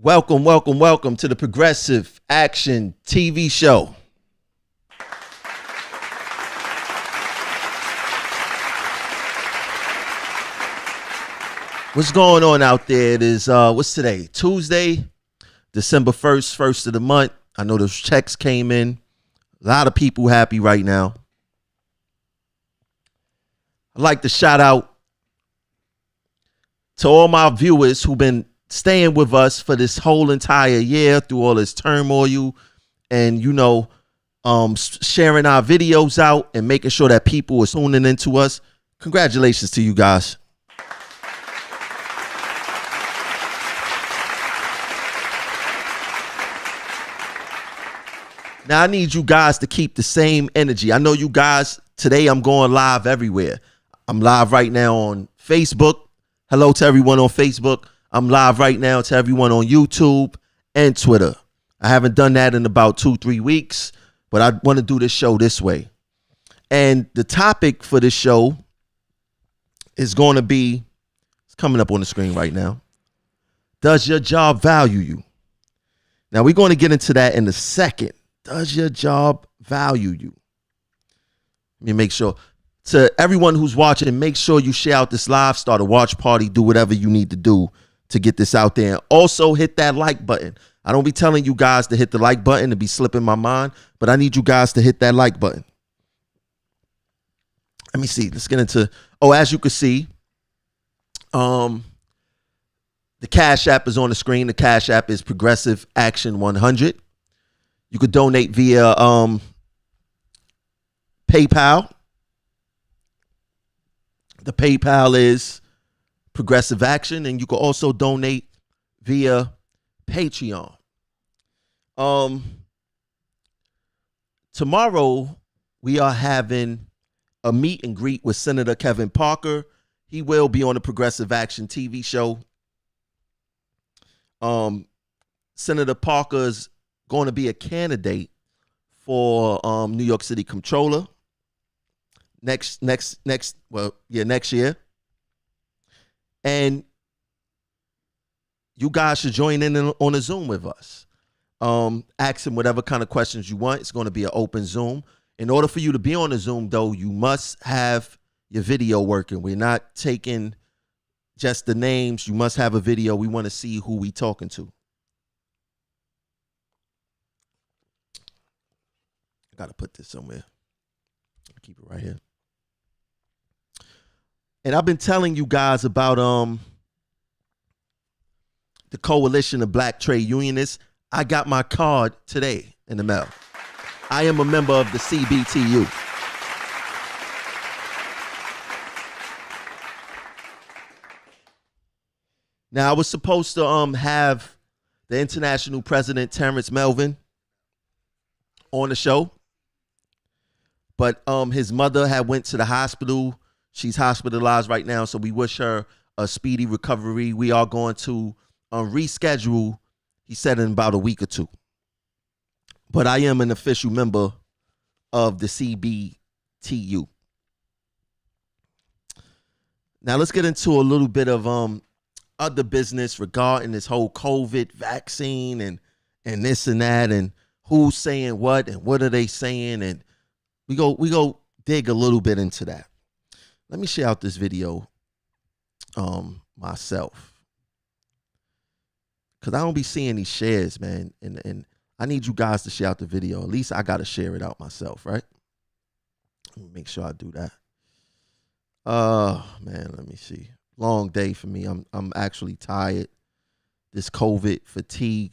Welcome, welcome, welcome to the Progressive Action TV show. What's going on out there? It is, what's today? Tuesday, December 1st, first of the month. I know those checks came in. A lot of people happy right now. I'd like to shout out to all my viewers who've been staying with us for this whole entire year through all this turmoil and, sharing our videos out and making sure that people are tuning into us. Congratulations to you guys. Now, I need you guys to keep the same energy. I know you guys, today I'm going live everywhere. I'm live right now on Facebook. Hello to everyone on Facebook. I'm live right now to everyone on YouTube and Twitter. I haven't done that in about 2-3 weeks, but I want to do this show this way. And the topic for this show is going to be, it's coming up on the screen right now. Does your job value you? Now, we're going to get into that in a second. Does your job value you? Let me make sure. To everyone who's watching, make sure you share out this live, start a watch party, do whatever you need to do to get this out there. And also hit that like button. I don't be telling you guys to hit the like button to be slipping my mind, but I need you guys to hit that like button. Let me see. Let's get into, as you can see, the Cash App is on the screen. The Cash App is Progressive Action 100. You could donate via PayPal. The PayPal is Progressive Action, and you can also donate via Patreon. Tomorrow, we are having a meet and greet with Senator Kevin Parker. He will be on the Progressive Action TV show. Senator Parker is going to be a candidate for New York City Comptroller next year. And you guys should join in on a Zoom with us. Ask him whatever kind of questions you want. It's going to be an open Zoom. In order for you to be on the Zoom, though, you must have your video working. We're not taking just the names. You must have a video. We want to see who we talking to. I got to put this somewhere. Keep it right here. And I've been telling you guys about the Coalition of Black Trade Unionists. I got my card today in the mail. I am a member of the CBTU. Now, I was supposed to have the international president, Terrence Melvin, on the show. But his mother had went to the hospital. She's hospitalized right now, so we wish her a speedy recovery. We are going to reschedule, he said, in about a week or two. But I am an official member of the CBTU. Now let's get into a little bit of other business regarding this whole COVID vaccine and this and that, and who's saying what and what are they saying, and we go dig a little bit into that. Let me share out this video myself, because I don't be seeing these shares, man, and I need you guys to share out the video. At least I got to share it out myself, right? Let me make sure I do that. Man, let me see. Long day for me. I'm actually tired. This COVID fatigue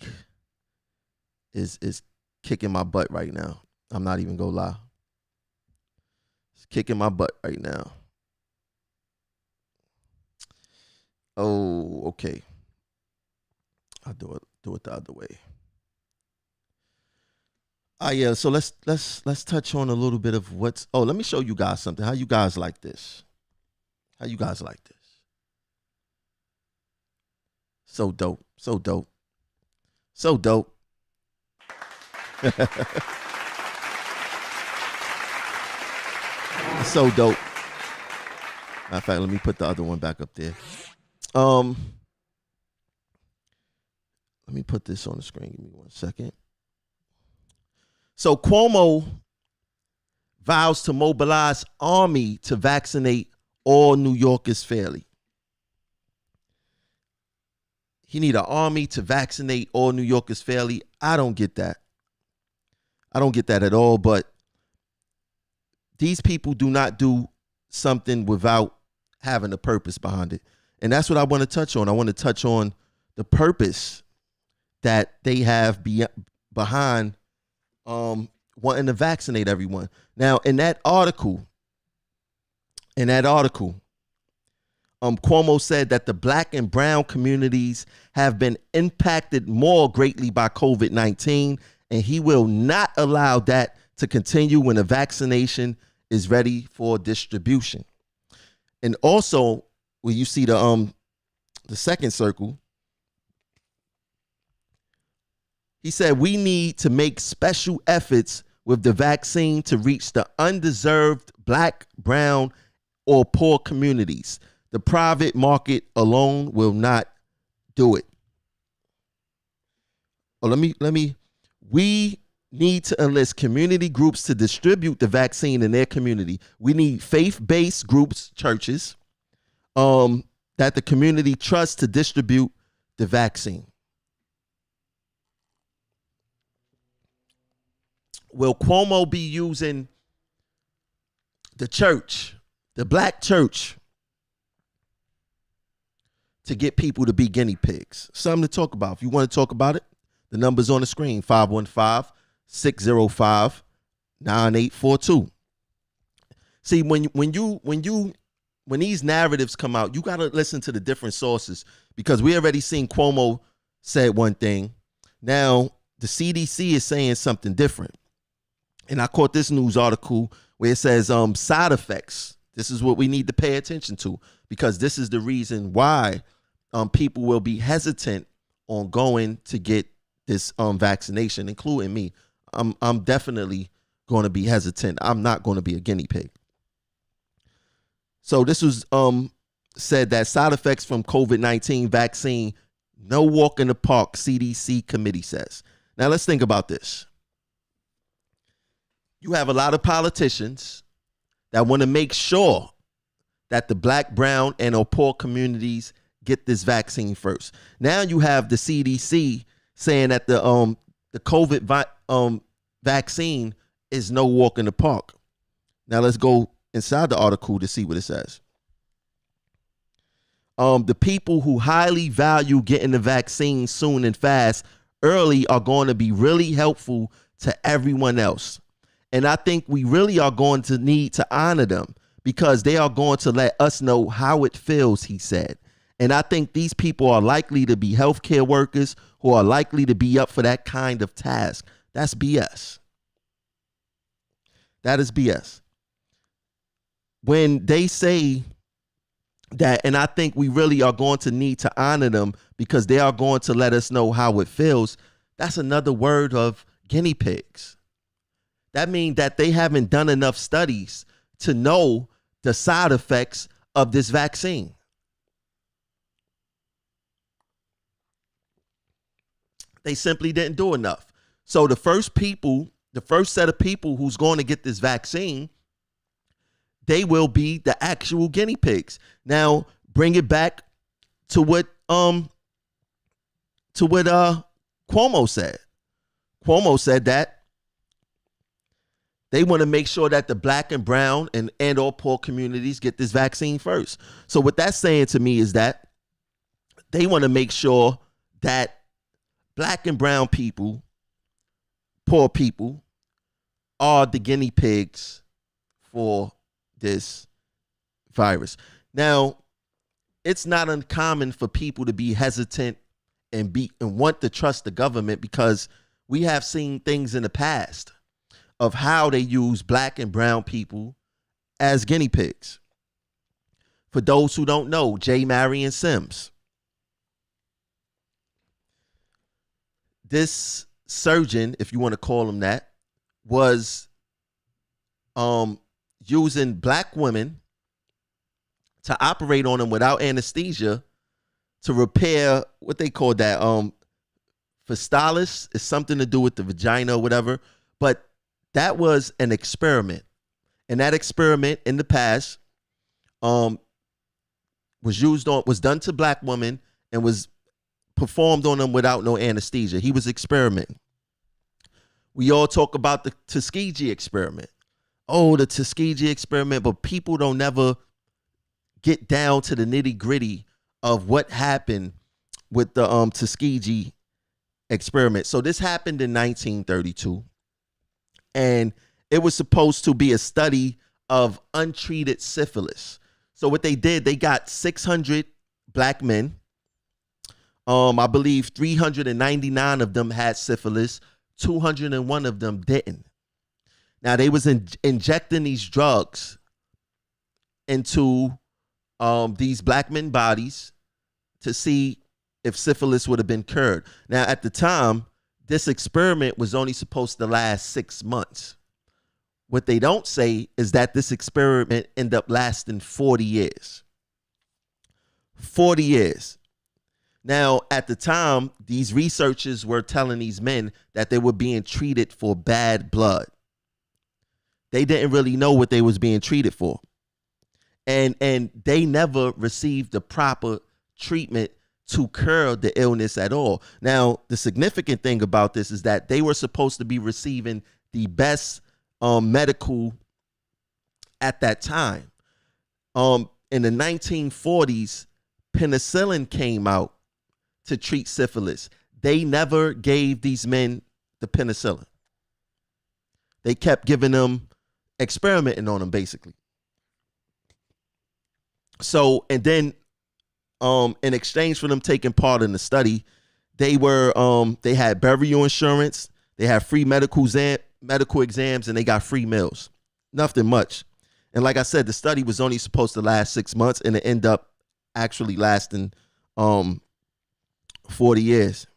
is kicking my butt right now. I'm not even gonna lie. It's kicking my butt right now. Oh, okay. I'll do it the other way. Yeah, so let's touch on a little bit of what's, let me show you guys something. How you guys like this? How you guys like this? So dope. So dope. So dope. So dope. Matter of fact, let me put the other one back up there. Let Let me put this on the screen. Give me 1 second. So Cuomo vows to mobilize army to vaccinate all New Yorkers fairly. He need an army to vaccinate all New Yorkers fairly. I don't get that. I don't get that at all. But these people do not do something without having a purpose behind it. And that's what I want to touch on. I want to touch on the purpose that they have behind wanting to vaccinate everyone. Now, in that article, Cuomo said that the black and brown communities have been impacted more greatly by COVID-19, and he will not allow that to continue when a vaccination is ready for distribution. And also, when you see the second circle, he said we need to make special efforts with the vaccine to reach the undeserved black, brown, or poor communities. The private market alone will not do it. Well, we need to enlist community groups to distribute the vaccine in their community. We need faith-based groups, churches, that the community trusts to distribute the vaccine. Will Cuomo be using the church, the black church, to get people to be guinea pigs? Something to talk about. If you want to talk about it, the number's on the screen, 515-605-9842. See, when these narratives come out, you got to listen to the different sources, because we already seen Cuomo said one thing. Now, the CDC is saying something different. And I caught this news article where it says side effects. This is what we need to pay attention to, because this is the reason why people will be hesitant on going to get this vaccination, including me. I'm definitely going to be hesitant. I'm not going to be a guinea pig. So this was said that side effects from COVID-19 vaccine, no walk in the park, CDC committee says. Now let's think about this. You have a lot of politicians that want to make sure that the black, brown, and or poor communities get this vaccine first. Now you have the CDC saying that the COVID vaccine is no walk in the park. Now let's go inside the article to see what it says. The people who highly value getting the vaccine soon and fast early are going to be really helpful to everyone else. And I think we really are going to need to honor them, because they are going to let us know how it feels, he said. And I think these people are likely to be healthcare workers who are likely to be up for that kind of task. That's BS. That is BS. When they say that, and I think we really are going to need to honor them because they are going to let us know how it feels, that's another word of guinea pigs. That means that they haven't done enough studies to know the side effects of this vaccine. They simply didn't do enough. So the first set of people who's going to get this vaccine, they will be the actual guinea pigs. Now, bring it back to what Cuomo said. Cuomo said that they want to make sure that the black and brown and all poor communities get this vaccine first. So what that's saying to me is that they want to make sure that black and brown people, poor people, are the guinea pigs for this virus. Now, it's not uncommon for people to be hesitant and want to trust the government, because we have seen things in the past of how they use black and brown people as guinea pigs. For those who don't know, J. Marion Sims. This surgeon, if you want to call him that, was using black women to operate on them without anesthesia to repair what they call that Fistalis is something to do with the vagina or whatever, but that was an experiment. And that experiment in the past was done to black women and was performed on them without no anesthesia. He was experimenting. We all talk about the Tuskegee experiment. Oh, the Tuskegee experiment, but people don't never get down to the nitty gritty of what happened with the Tuskegee experiment. So this happened in 1932, and it was supposed to be a study of untreated syphilis. So what they did, they got 600 black men. I believe 399 of them had syphilis. 201 of them didn't. Now they was injecting these drugs into these black men bodies to see if syphilis would have been cured. Now at the time, this experiment was only supposed to last 6 months. What they don't say is that this experiment ended up lasting 40 years. 40 years. Now, at the time, these researchers were telling these men that they were being treated for bad blood. They didn't really know what they was being treated for. And they never received the proper treatment to cure the illness at all. Now, the significant thing about this is that they were supposed to be receiving the best medical at that time. In the 1940s, penicillin came out to treat syphilis. They never gave these men the penicillin. They kept giving them, experimenting on them basically. So, and then in exchange for them taking part in the study, they had burial insurance, they had free medical exams, and they got free meals. Nothing much. And like I said, the study was only supposed to last 6 months, and it ended up actually lasting 40 years.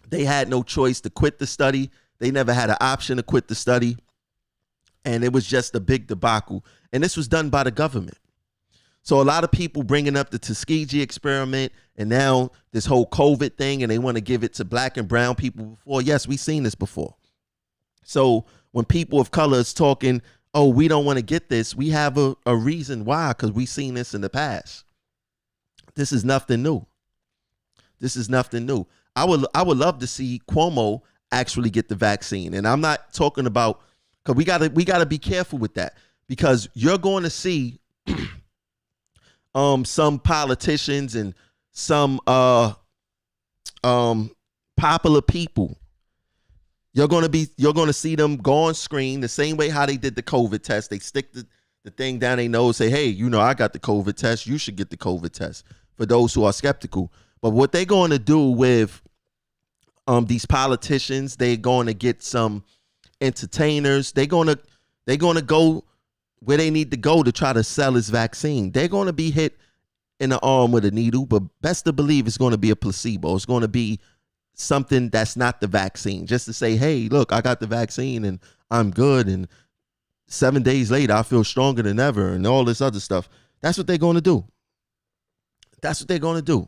They had no choice to quit the study. They never had an option to quit the study. And it was just a big debacle. And this was done by the government. So a lot of people bringing up the Tuskegee experiment and now this whole COVID thing, and they want to give it to black and brown people before. Yes, we've seen this before. So when people of color is talking, oh, we don't want to get this, we have a reason why, because we've seen this in the past. This is nothing new. This is nothing new. I would love to see Cuomo actually get the vaccine. And I'm not talking about, because we gotta be careful with that, because you're going to see some politicians and some popular people. You're gonna see them go on screen the same way how they did the COVID test. They stick the thing down their nose, say, hey, I got the COVID test. You should get the COVID test, for those who are skeptical. But what they're going to do with these politicians, they're going to get some entertainers. They're going to go where they need to go to try to sell this vaccine. They're going to be hit in the arm with a needle, but best to believe it's going to be a placebo. It's going to be something that's not the vaccine, just to say, hey, look, I got the vaccine and I'm good. And 7 days later, I feel stronger than ever and all this other stuff. That's what they're going to do. That's what they're going to do.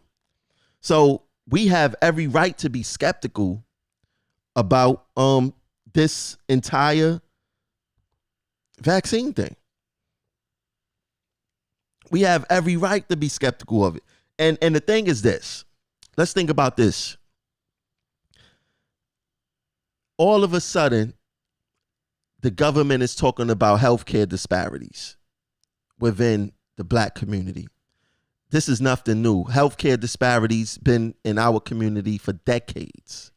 So we have every right to be skeptical about this entire vaccine thing. We have every right to be skeptical of it. And the thing is this. Let's think about this. All of a sudden, the government is talking about healthcare disparities within the black community. This is nothing new. Healthcare disparities been in our community for decades,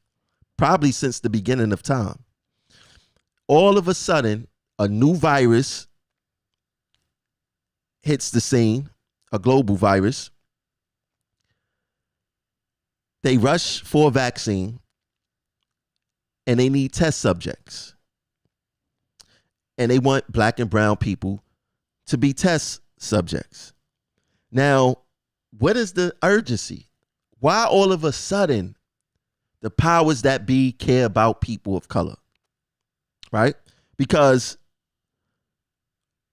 probably since the beginning of time. All of a sudden, a new virus hits the scene, a global virus. They rush for a vaccine and they need test subjects. And they want black and brown people to be test subjects. Now, what is the urgency? Why all of a sudden the powers that be care about people of color? Right? Because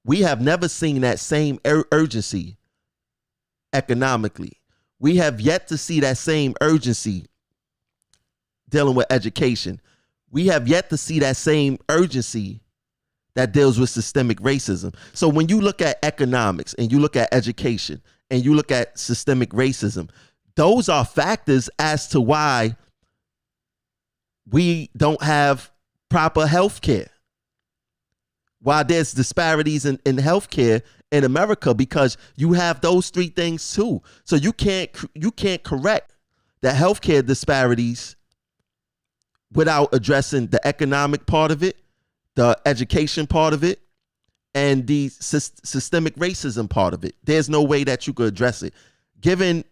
we have never seen that same urgency economically. We have yet to see that same urgency dealing with education. We have yet to see that same urgency that deals with systemic racism. So when you look at economics and you look at education and you look at systemic racism, those are factors as to why we don't have proper health care. Why there's disparities in healthcare in America, because you have those three things too. So you can't correct the healthcare disparities without addressing the economic part of it, the education part of it, and the systemic racism part of it. There's no way that you could address it. Given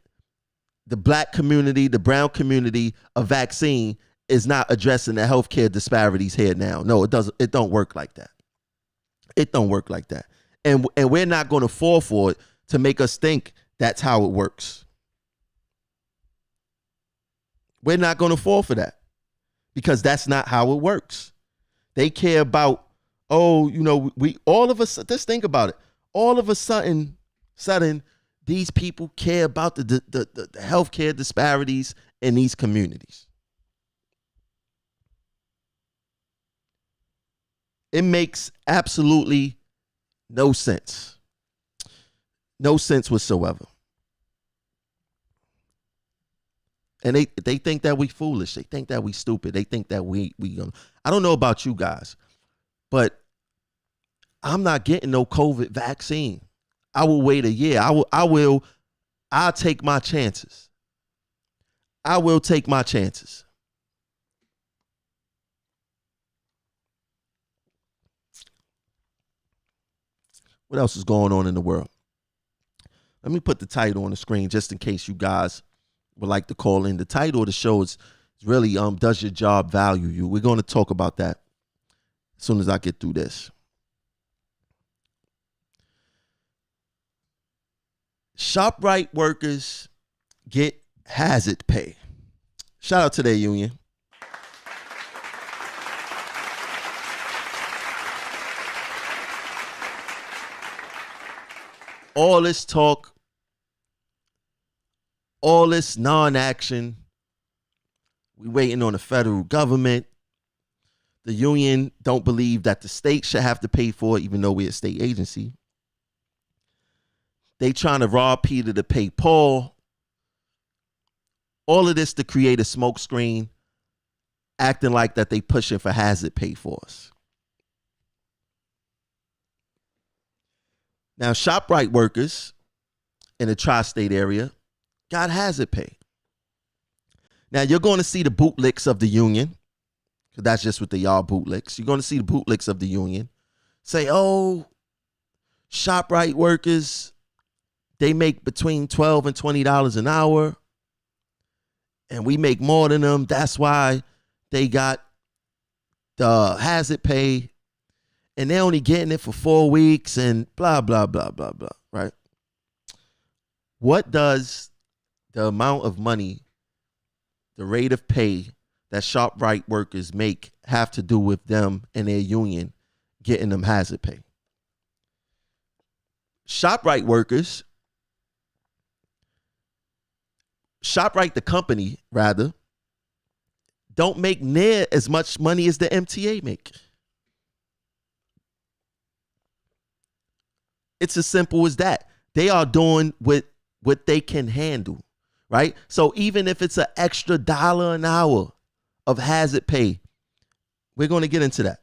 the black community, the brown community, a vaccine is not addressing the healthcare disparities here now. No, it doesn't. It don't work like that. It don't work like that. And we're not going to fall for it to make us think that's how it works. We're not going to fall for that, because that's not how it works. They care about, we all of us, just think about it. All of a sudden, these people care about the healthcare disparities in these communities. It makes absolutely no sense. No sense whatsoever. And they think that we foolish. They think that we stupid. They think that we I don't know about you guys, but I'm not getting no COVID vaccine. I will wait a year. I'll take my chances. I will take my chances. What else is going on in the world? Let me put the title on the screen just in case you guys would like to call in. The title of the show is really, does your job value you? We're going to talk about that as soon as I get through this. ShopRite workers get hazard pay. Shout out to their union. All this talk, all this non-action, we waiting on the federal government. The union don't believe that the state should have to pay for it, even though we're a state agency. They trying to rob Peter to pay Paul. All of this to create a smokescreen, acting like that they pushing for hazard pay for us. Now, ShopRite workers in the tri-state area got hazard pay. Now, you're going to see the bootlicks of the union, because that's just what they are, bootlicks. You're going to see the bootlicks of the union say, oh, ShopRite workers, they make between $12 and $20 an hour, and we make more than them. That's why they got the hazard pay. And they're only getting it for 4 weeks and blah, blah, blah, blah, blah, right? What does the amount of money, the rate of pay that ShopRite workers make have to do with them and their union getting them hazard pay? ShopRite workers, ShopRite the company, rather, don't make near as much money as the MTA make. It's as simple as that. They are doing what they can handle, right? So even if it's an extra $1 an hour of hazard pay, we're going to get into that.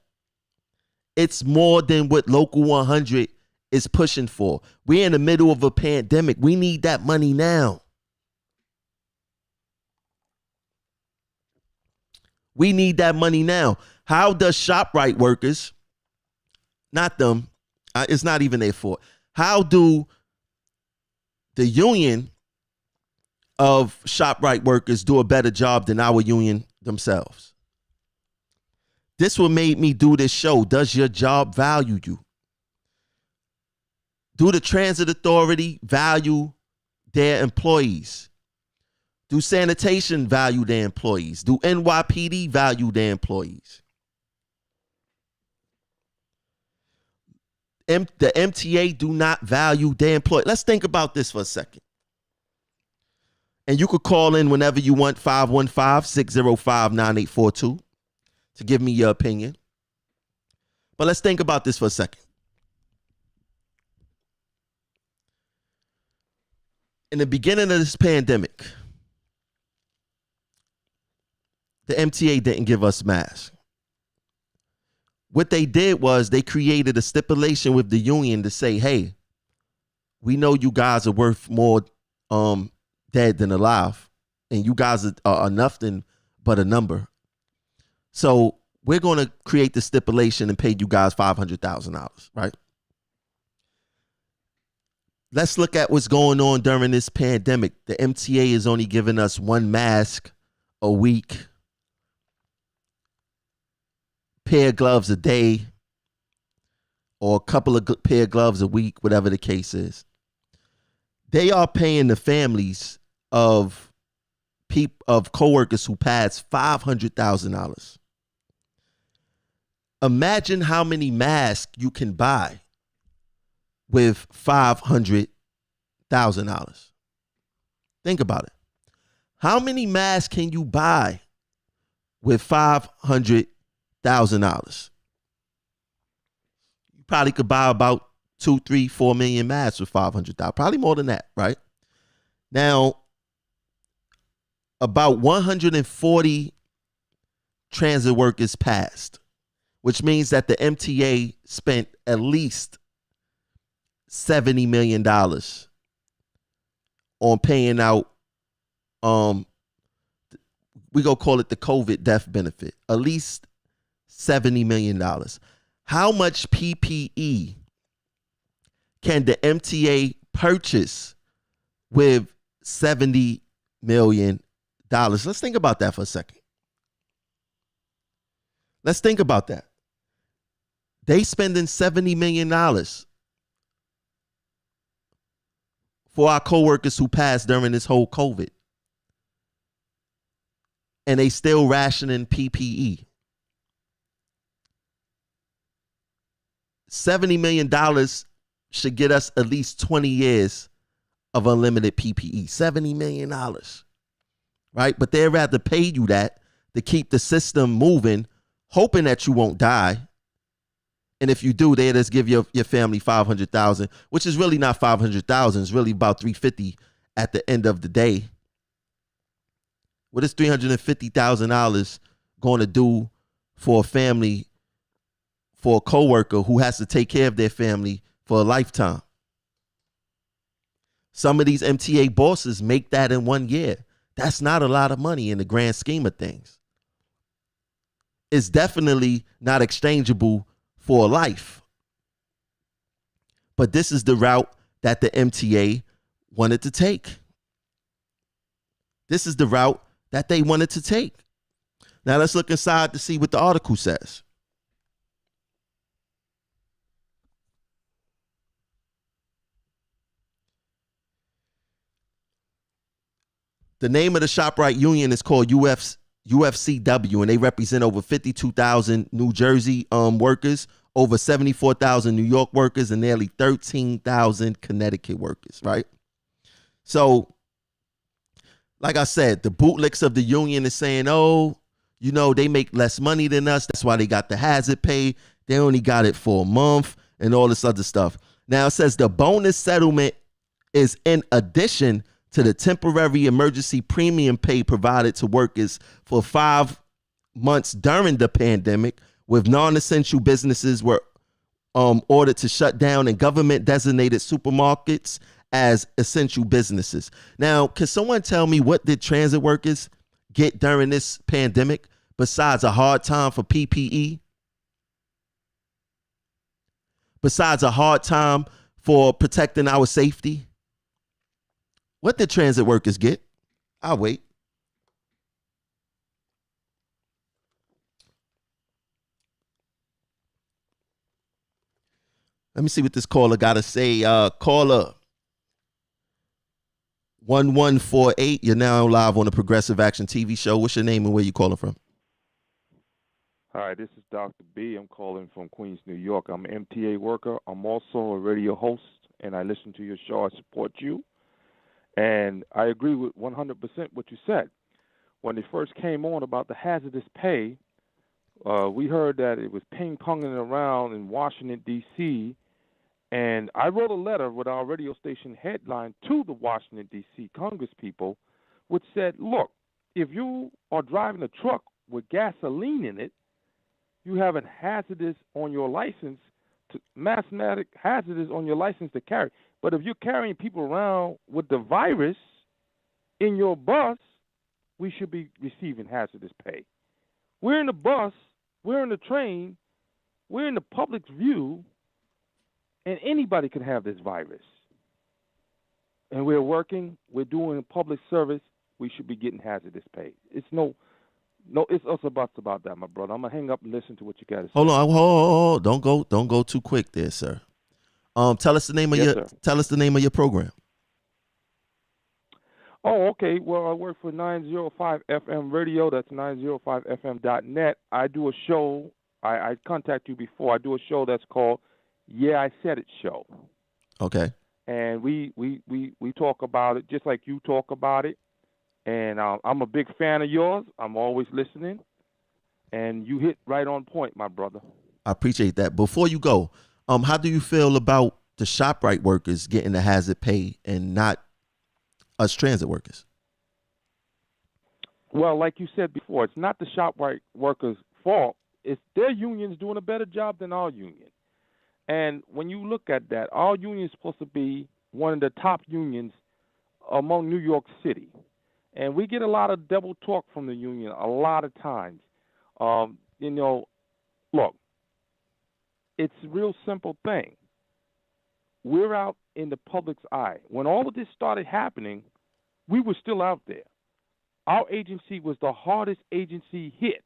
It's more than what Local 100 is pushing for. We're in the middle of a pandemic. We need that money now. We need that money now. How does ShopRite workers, not them, it's not even their fault. How do the union of ShopRite workers do a better job than our union themselves? This what made me do this show. Does your job value you? Do the Transit Authority value their employees? Do sanitation value their employees? Do NYPD value their employees? The MTA do not value their employees. Let's think about this for a second. And you could call in whenever you want, 515-605-9842, to give me your opinion. But let's think about this for a second. In the beginning of this pandemic, the MTA didn't give us masks. What they did was they created a stipulation with the union to say, hey, we know you guys are worth more dead than alive, and you guys are nothing but a number. So we're going to create the stipulation and pay you guys $500,000, right? Let's look at what's going on during this pandemic. The MTA is only giving us one mask a week, pair of gloves a day, or a couple of pair of gloves a week, whatever the case is. They are paying the families of coworkers who passed $500,000. Imagine how many masks you can buy with $500,000. Think about it. How many masks can you buy with $500,000? You probably could buy about 2, 3, 4 million masks with $500,000. Probably more than that, right? Now, about 140 transit workers passed, which means that the MTA spent at least $70 million on paying out, we gonna call it the COVID death benefit, at least $70 million. How much PPE can the MTA purchase with $70 million? Let's think about that for a second. Let's think about that. They spending $70 million for our coworkers who passed during this whole COVID. And they still rationing PPE. $70 million should get us at least 20 years of unlimited PPE. $70 million. Right? But they'd rather pay you that to keep the system moving, hoping that you won't die. And if you do, they just give your family $500,000, which is really not $500,000. It's really about $350,000 at the end of the day. What is $350,000 going to do for a family, for a coworker who has to take care of their family for a lifetime? Some of these MTA bosses make that in 1 year. That's not a lot of money in the grand scheme of things. It's definitely not exchangeable for life. But this is the route that the MTA wanted to take. This is the route that they wanted to take. Now let's look inside to see what the article says. The name of the ShopRite union is called UFCW, and they represent over 52,000 New Jersey workers, over 74,000 New York workers, and nearly 13,000 Connecticut workers, right? So, like I said, the bootlicks of the union is saying, oh, you know, they make less money than us. That's why they got the hazard pay. They only got it for a month and all this other stuff. Now, it says the bonus settlement is in addition to the temporary emergency premium pay provided to workers for 5 months during the pandemic, with non-essential businesses were ordered to shut down and government designated supermarkets as essential businesses. Now, can someone tell me what did transit workers get during this pandemic besides a hard time for PPE? Besides a hard time for protecting our safety? What did transit workers get? I'll wait. Let me see what this caller got to say. Caller 1148. You're now live on the Progressive Action TV show. What's your name and where you calling from? Hi, this is Dr. B. I'm calling from Queens, New York. I'm an MTA worker. I'm also a radio host, and I listen to your show. I support you. And I agree with 100% what you said. When it first came on about the hazardous pay, we heard that it was ping ponging around in Washington, D.C. And I wrote a letter with our radio station headline to the Washington, D.C. Congress people, which said, look, if you are driving a truck with gasoline in it, you have a hazardous on your license, mathematic hazardous on your license to carry. But if you're carrying people around with the virus in your bus, we should be receiving hazardous pay. We're in the bus, we're in the train, we're in the public's view, and anybody can have this virus. And we're working, we're doing public service, we should be getting hazardous pay. It's it's us about that, my brother. I'm gonna hang up and listen to what you got to say. Hold on, hold. Don't go too quick there, sir. Tell us the name of your program. Oh, okay. Well, I work for 905 FM Radio. That's 905fm.net. I do a show. I contact you before. I do a show that's called Yeah, I Said It Show. Okay. And we talk about it just like you talk about it. And I'm a big fan of yours. I'm always listening. And you hit right on point, my brother. I appreciate that. Before you go, how do you feel about the ShopRite workers getting the hazard pay and not us transit workers? Well, like you said before, it's not the ShopRite workers' fault. It's their unions doing a better job than our union. And when you look at that, our union is supposed to be one of the top unions among New York City. And we get a lot of double talk from the union a lot of times. Look, it's a real simple thing. We're out in the public's eye. When all of this started happening, we were still out there. Our agency was the hardest agency hit.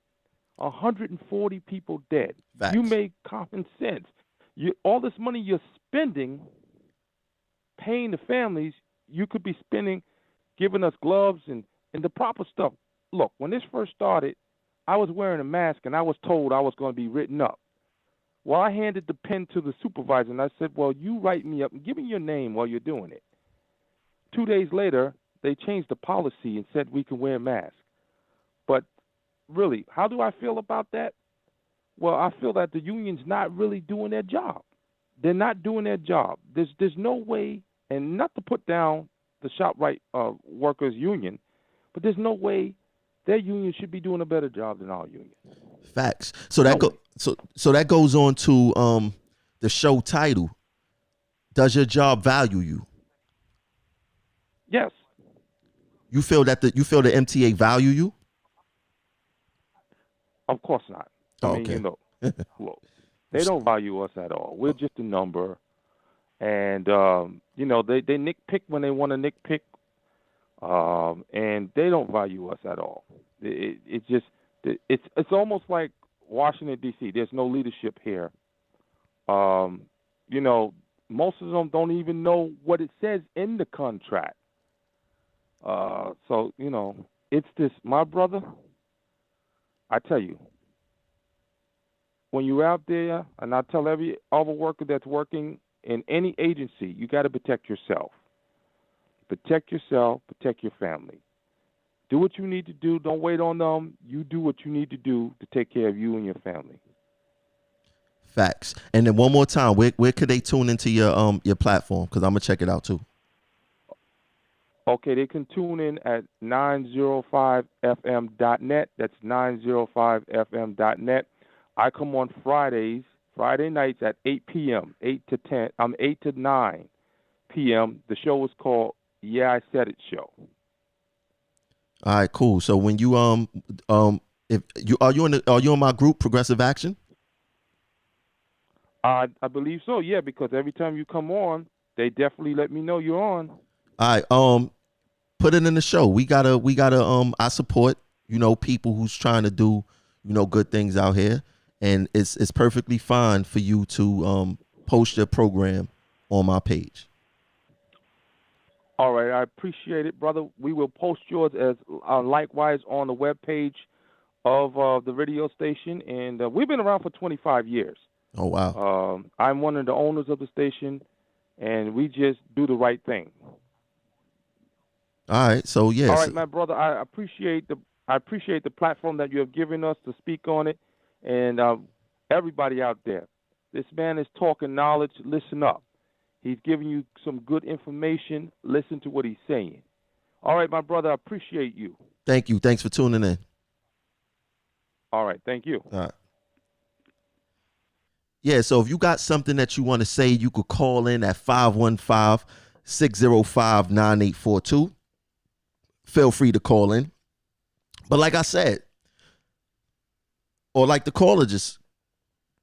140 people dead. Facts. You made common sense. All this money you're spending, paying the families, you could be spending, giving us gloves and the proper stuff. Look, when this first started, I was wearing a mask and I was told I was going to be written up. Well, I handed the pen to the supervisor and I said, well, you write me up and give me your name while you're doing it. 2 days later, they changed the policy and said we can wear masks. But really, how do I feel about that? Well, I feel that the union's not really doing their job. They're not doing their job. There's no way, and not to put down the ShopRite workers union, but there's no way their union should be doing a better job than our union. Facts. So that goes on to the show title. Does your job value you? Yes. You feel the MTA value you? Of course not. I mean, look, they don't value us at all. We're just a number, and they nitpick when they want to nitpick, and they don't value us at all. It's almost like Washington D.C. There's no leadership here. Most of them don't even know what it says in the contract. It's this, my brother. I tell you, when you're out there, and I tell every other worker that's working in any agency, you got to protect yourself. Protect yourself, protect your family. Do what you need to do. Don't wait on them. You do what you need to do to take care of you and your family. Facts. And then one more time, where could they tune into your platform? Because I'm going to check it out too. Okay, they can tune in at 905fm.net. That's 905fm.net. I come on Friday nights at 8 p.m., 8 to 9 p.m. The show is called Yeah, I Said It Show. All right, cool. So when you are you in my group, Progressive Action? I believe so, yeah, because every time you come on, they definitely let me know you're on. All right, put it in the show. We gotta I support, people who's trying to do, good things out here. And it's perfectly fine for you to post your program on my page. All right, I appreciate it, brother. We will post yours as likewise on the webpage of the radio station. And we've been around for 25 years. Oh, wow. I'm one of the owners of the station, and we just do the right thing. All right. So All yes. right, my brother, I appreciate the platform that you have given us to speak on it, and everybody out there, this man is talking knowledge. Listen up. He's giving you some good information. Listen to what he's saying. All right, my brother, I appreciate you. Thank you. Thanks for tuning in. All right, thank you. All right. Yeah, so if you got something that you want to say, you could call in at 515-605-9842. Feel free to call in. But like I said, or like the caller just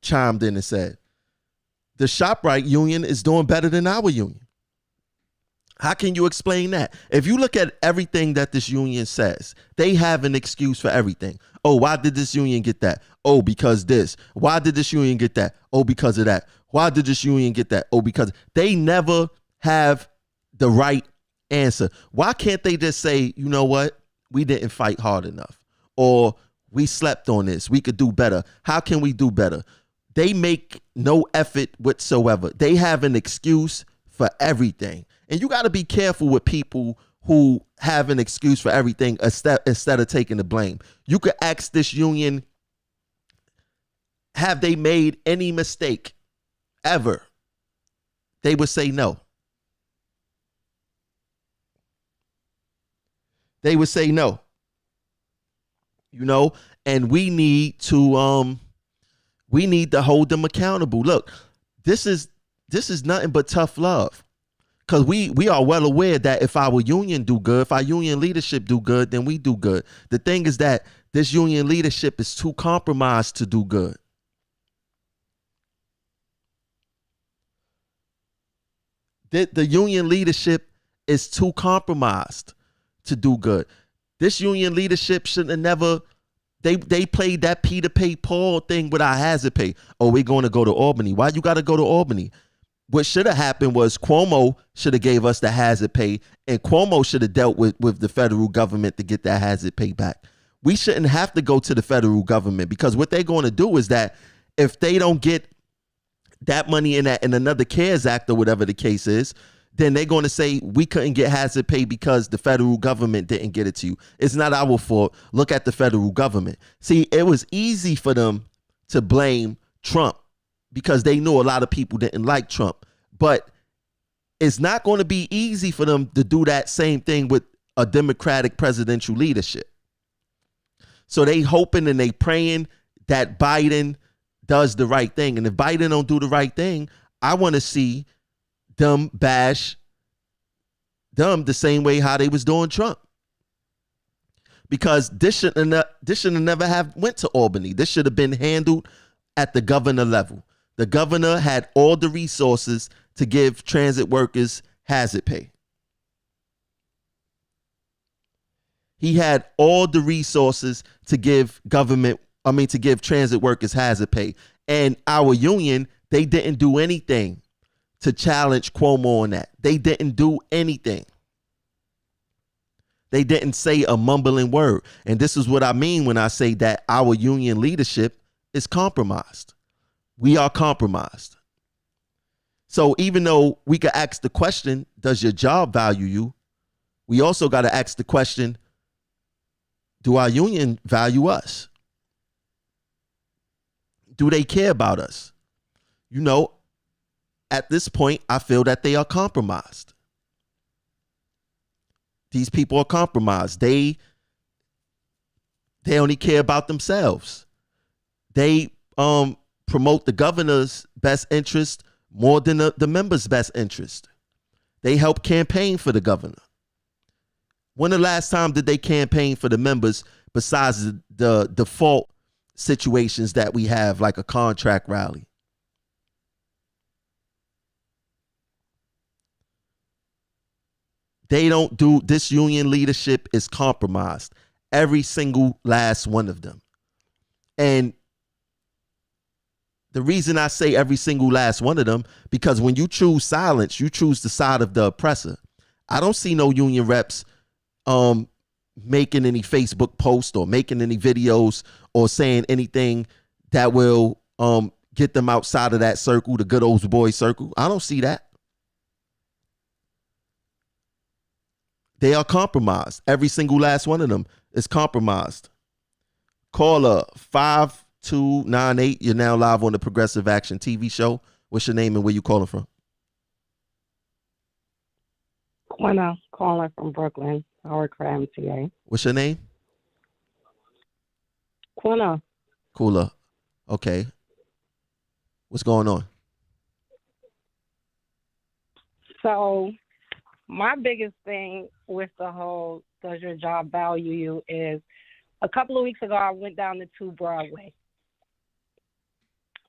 chimed in and said, the ShopRite union is doing better than our union. How can you explain that? If you look at everything that this union says, they have an excuse for everything. Oh, why did this union get that? Oh, because this. Why did this union get that? Oh, because of that. Why did this union get that? Oh, because they never have the right answer. Why can't they just say, you know what? We didn't fight hard enough. Or we slept on this. We could do better. How can we do better? They make no effort whatsoever. They have an excuse for everything. And you got to be careful with people who have an excuse for everything instead of taking the blame. You could ask this union, have they made any mistake ever? They would say no. They would say no. You know, and we need to hold them accountable. Look, this is nothing but tough love. Because we are well aware that if our union do good, if our union leadership do good, then we do good. The thing is that this union leadership is too compromised to do good. The union leadership is too compromised to do good. This union leadership should have never, they played that Peter pay Paul thing with our hazard pay. Oh, we're going to go to Albany. Why you got to go to Albany? What should have happened was Cuomo should have gave us the hazard pay, and Cuomo should have dealt with the federal government to get that hazard pay back. We shouldn't have to go to the federal government, because what they're going to do is that if they don't get that money in another CARES Act or whatever the case is, then they're going to say we couldn't get hazard pay because the federal government didn't get it to you. It's not our fault. Look at the federal government. See, it was easy for them to blame Trump, because they knew a lot of people didn't like Trump. But it's not going to be easy for them to do that same thing with a Democratic presidential leadership. So they hoping and they praying that Biden does the right thing. And if Biden don't do the right thing, I want to see them bash them the same way how they was doing Trump. Because this should have never have went to Albany. This should have been handled at the governor level. The governor had all the resources to give transit workers hazard pay. He had all the resources to give to give transit workers hazard pay. And our union, they didn't do anything to challenge Cuomo on that. They didn't do anything. They didn't say a mumbling word. And this is what I mean when I say that our union leadership is compromised. We are compromised. So even though we could ask the question, does your job value you? We also got to ask the question, do our union value us? Do they care about us? You know, at this point, I feel that they are compromised. These people are compromised. They only care about themselves. They promote the governor's best interest more than the members' best interest. They help campaign for the governor. When the last time did they campaign for the members besides the default situations that we have, like a contract rally? They don't do, this union leadership is compromised. Every single last one of them. And the reason I say every single last one of them, because when you choose silence, you choose the side of the oppressor. I don't see no union reps making any Facebook posts or making any videos or saying anything that will get them outside of that circle, the good old boy circle. I don't see that. They are compromised. Every single last one of them is compromised. Caller 5298. You're now live on the Progressive Action TV show. What's your name and where you calling from? Quinna, calling from Brooklyn, Howard Crab, TA. What's your name? Quinna. Cooler. Okay. What's going on? So my biggest thing with the whole does your job value you is a couple of weeks ago I went down to 2 Broadway.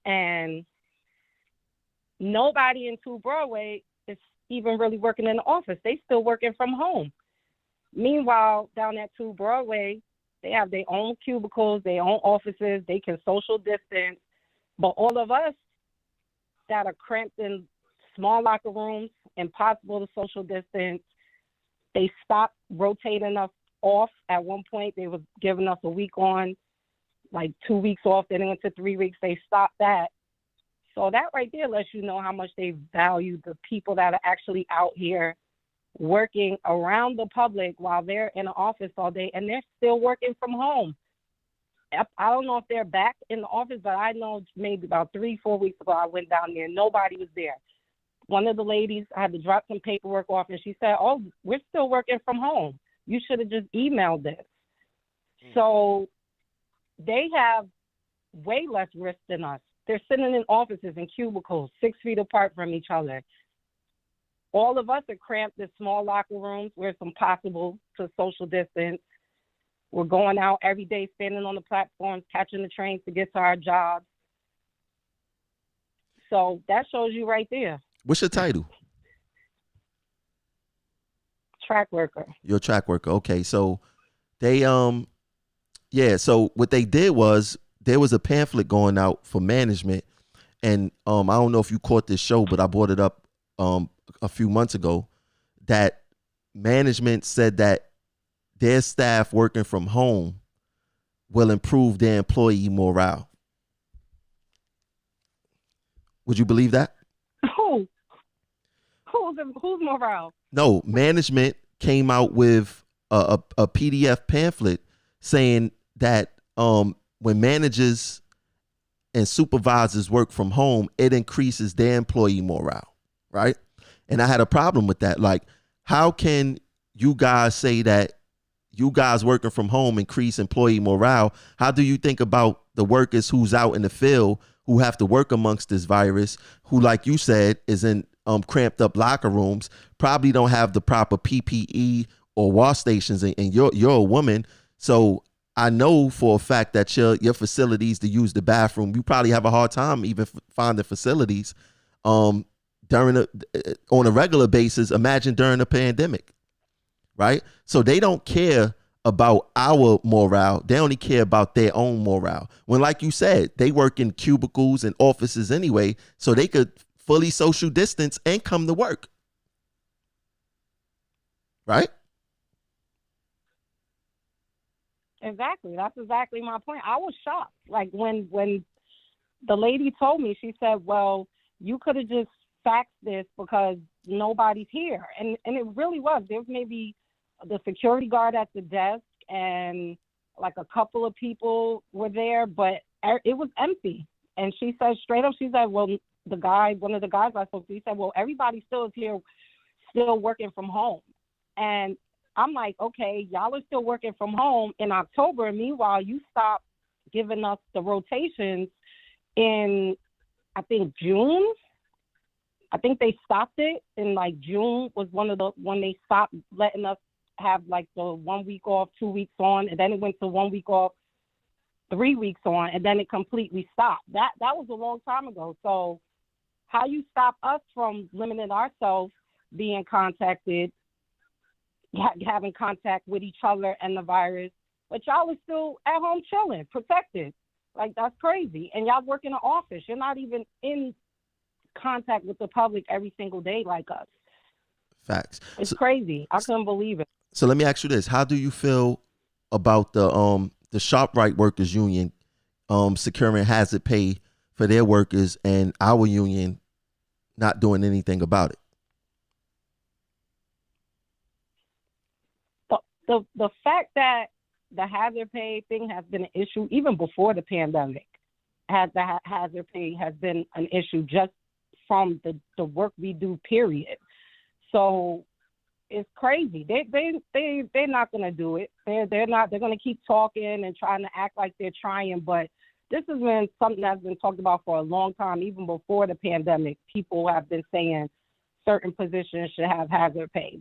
And nobody in 2 Broadway is even really working in the office. They still working from home. Meanwhile, down at 2 Broadway, they have their own cubicles, their own offices. They can social distance. But all of us that are cramped in small locker rooms, impossible to social distance, they stopped rotating us off. At one point, they were giving us a week on, like 2 weeks off. Then it went to 3 weeks. They stopped that. So that right there lets you know how much they value the people that are actually out here working around the public while they're in the office all day, and they're still working from home. I don't know if they're back in the office, but I know maybe about 3-4 weeks ago I went down there and nobody was there. One of the ladies, I had to drop some paperwork off, and she said, "Oh, we're still working from home. You should have just emailed this." So they have way less risk than us. They're sitting in offices and cubicles 6 feet apart from each other. All of us are cramped in small locker rooms where it's impossible to social distance. We're going out every day, standing on the platforms, catching the trains to get to our jobs. So that shows you right there. What's your title? Track worker. You're a track worker. Okay. So they so what they did was there was a pamphlet going out for management, and I don't know if you caught this show, but I brought it up a few months ago, that management said that their staff working from home will improve their employee morale. Would you believe that? Who's morale? No, management came out with a PDF pamphlet saying that when managers and supervisors work from home, it increases their employee morale, right? And I had a problem with that. Like, how can you guys say that you guys working from home increase employee morale? How do you think about the workers who's out in the field who have to work amongst this virus, who, like you said, is in cramped up locker rooms, probably don't have the proper PPE or wash stations, and you're a woman, so I know for a fact that your facilities to use the bathroom, you probably have a hard time even finding facilities on a regular basis. Imagine during a pandemic, right? So they don't care about our morale. They only care about their own morale. When, like you said, they work in cubicles and offices anyway, so they could fully social distance and come to work, right? Exactly. That's exactly my point. I was shocked. Like when the lady told me, she said, "Well, you could have just faxed this because nobody's here." And it really was. There was maybe the security guard at the desk and like a couple of people were there, but it was empty. And she said straight up, she said, "Well, one of the guys I spoke to, he said, well, everybody still is here, still working from home." And I'm like, okay, y'all are still working from home in October. And meanwhile, you stopped giving us the rotations in, I think, June. I think they stopped it in like June was when they stopped letting us have like the 1 week off, 2 weeks on, and then it went to 1 week off, 3 weeks on, and then it completely stopped. That was a long time ago. So how you stop us from limiting ourselves being contacted, having contact with each other and the virus, but y'all are still at home chilling, protected. Like, that's crazy. And y'all work in an office. You're not even in contact with the public every single day like us. Facts. It's crazy. I couldn't believe it. So let me ask you this. How do you feel about the ShopRite Workers Union securing hazard pay for their workers and our union not doing anything about it? the fact that the hazard pay thing has been an issue even before the pandemic. The hazard pay has been an issue just from the work we do, period. So it's crazy. They're not gonna do it. They're not. They're gonna keep talking and trying to act like they're trying. But this has been something that's been talked about for a long time, even before the pandemic. People have been saying certain positions should have hazard pay,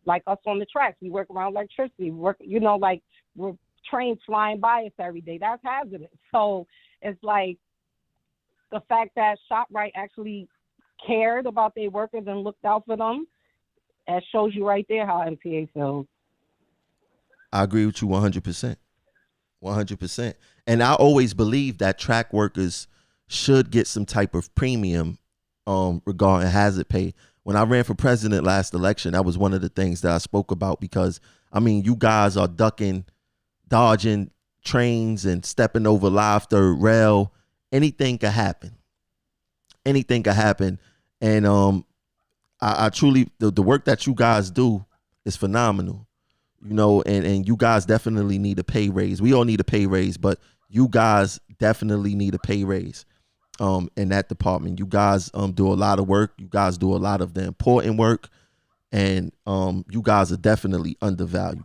like us on the tracks. We work around electricity. We work, like we're trains flying by us every day. That's hazardous. So it's like the fact that ShopRite actually cared about their workers and looked out for them. That shows you right there how MTA feels. I agree with you 100%. 100%. And I always believe that track workers should get some type of premium regarding hazard pay. When I ran for president last election, that was one of the things that I spoke about because, I mean, you guys are dodging trains and stepping over live third rail. Anything could happen. Anything could happen. And I truly, the work that you guys do is phenomenal, and you guys definitely need a pay raise. We all need a pay raise, but you guys definitely need a pay raise in that department. You guys do a lot of work. You guys do a lot of the important work, and you guys are definitely undervalued.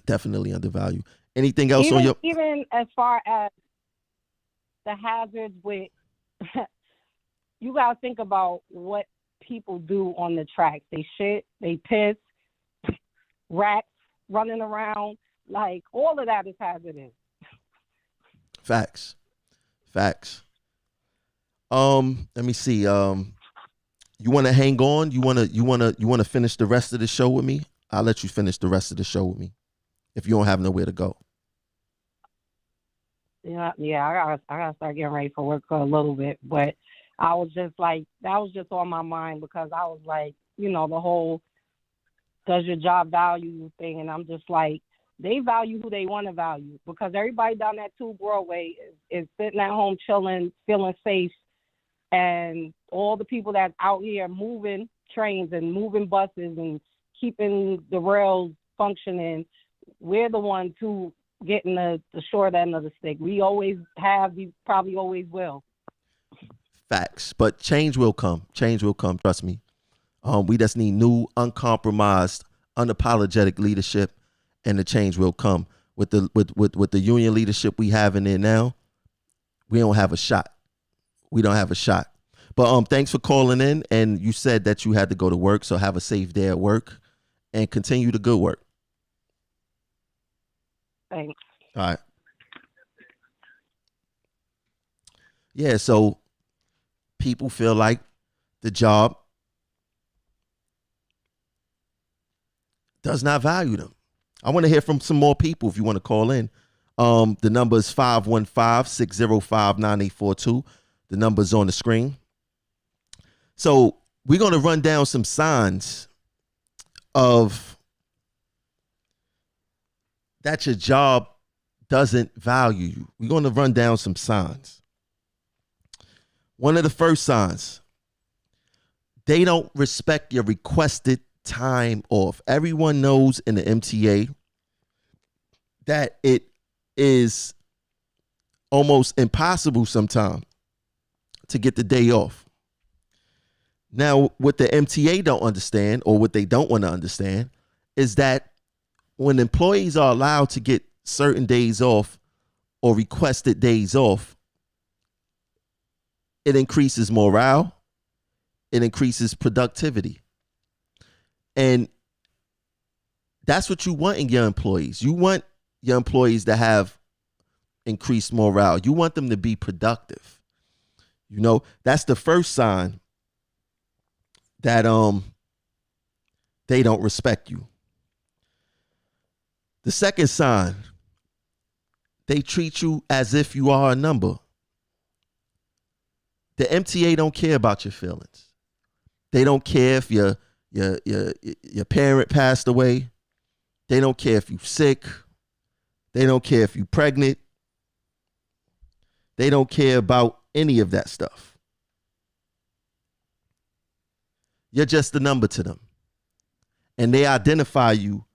Definitely undervalued. Anything else on your... Even as far as the hazards with... you got to think about what people do on the tracks. They shit, they piss, rats running around, like all of that is hazardous. Facts. Let me see. You want to hang on? You want to finish the rest of the show with me? I'll let you finish the rest of the show with me if you don't have nowhere to go. Yeah, I gotta start getting ready for work for a little bit, but I was just like, that was just on my mind because I was like, the whole does your job value thing, and I'm just like, they value who they want to value because everybody down that 2 Broadway is sitting at home chilling, feeling safe, and all the people that's out here moving trains and moving buses and keeping the rails functioning, we're the ones who getting the short end of the stick. We always have, we probably always will. Facts, but change will come. Change will come. Trust me. We just need new, uncompromised, unapologetic leadership, and the change will come. With the union leadership we have in there now, we don't have a shot. We don't have a shot. But thanks for calling in. And you said that you had to go to work, so have a safe day at work, and continue the good work. Thanks. All right. Yeah. So. People feel like the job does not value them. I want to hear from some more people if you want to call in. The number is 515-605-9842. The number is on the screen. So we're going to run down some signs of that your job doesn't value you. We're going to run down some signs. One of the first signs, they don't respect your requested time off. Everyone knows in the MTA that it is almost impossible sometimes to get the day off. Now, what the MTA don't understand, or what they don't want to understand, is that when employees are allowed to get certain days off or requested days off, it increases morale, it increases productivity. And that's what you want in your employees. You want your employees to have increased morale. You want them to be productive. That's the first sign that they don't respect you. The second sign, they treat you as if you are a number. The MTA don't care about your feelings. They don't care if your parent passed away. They don't care if you're sick. They don't care if you're pregnant. They don't care about any of that stuff. You're just a number to them. And they identify you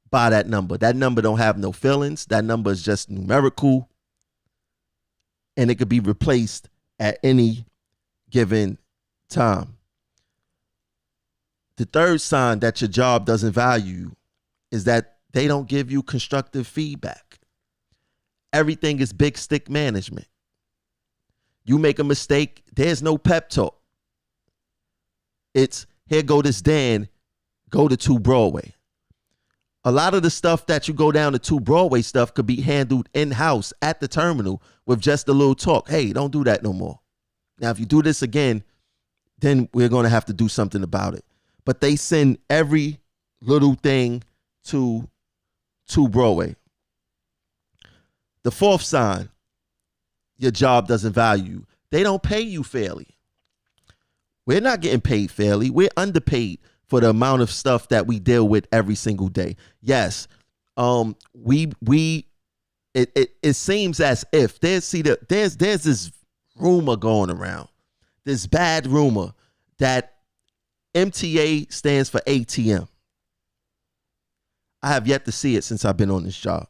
by that number. That number don't have no feelings. That number is just numerical, and it could be replaced at any given time. The third sign that your job doesn't value you is that they don't give you constructive feedback. Everything is big stick management. You make a mistake, there's no pep talk. It's, here go this Dan, go to 2 Broadway. A lot of the stuff that you go down to 2 Broadway stuff could be handled in-house at the terminal with just a little talk. Hey, don't do that no more. Now, if you do this again, then we're going to have to do something about it. But they send every little thing to 2 Broadway. The fourth sign, your job doesn't value you. They don't pay you fairly. We're not getting paid fairly. We're underpaid for the amount of stuff that we deal with every single day. Yes, it seems as if there's this rumor going around, this bad rumor that MTA stands for ATM. I have yet to see it since I've been on this job.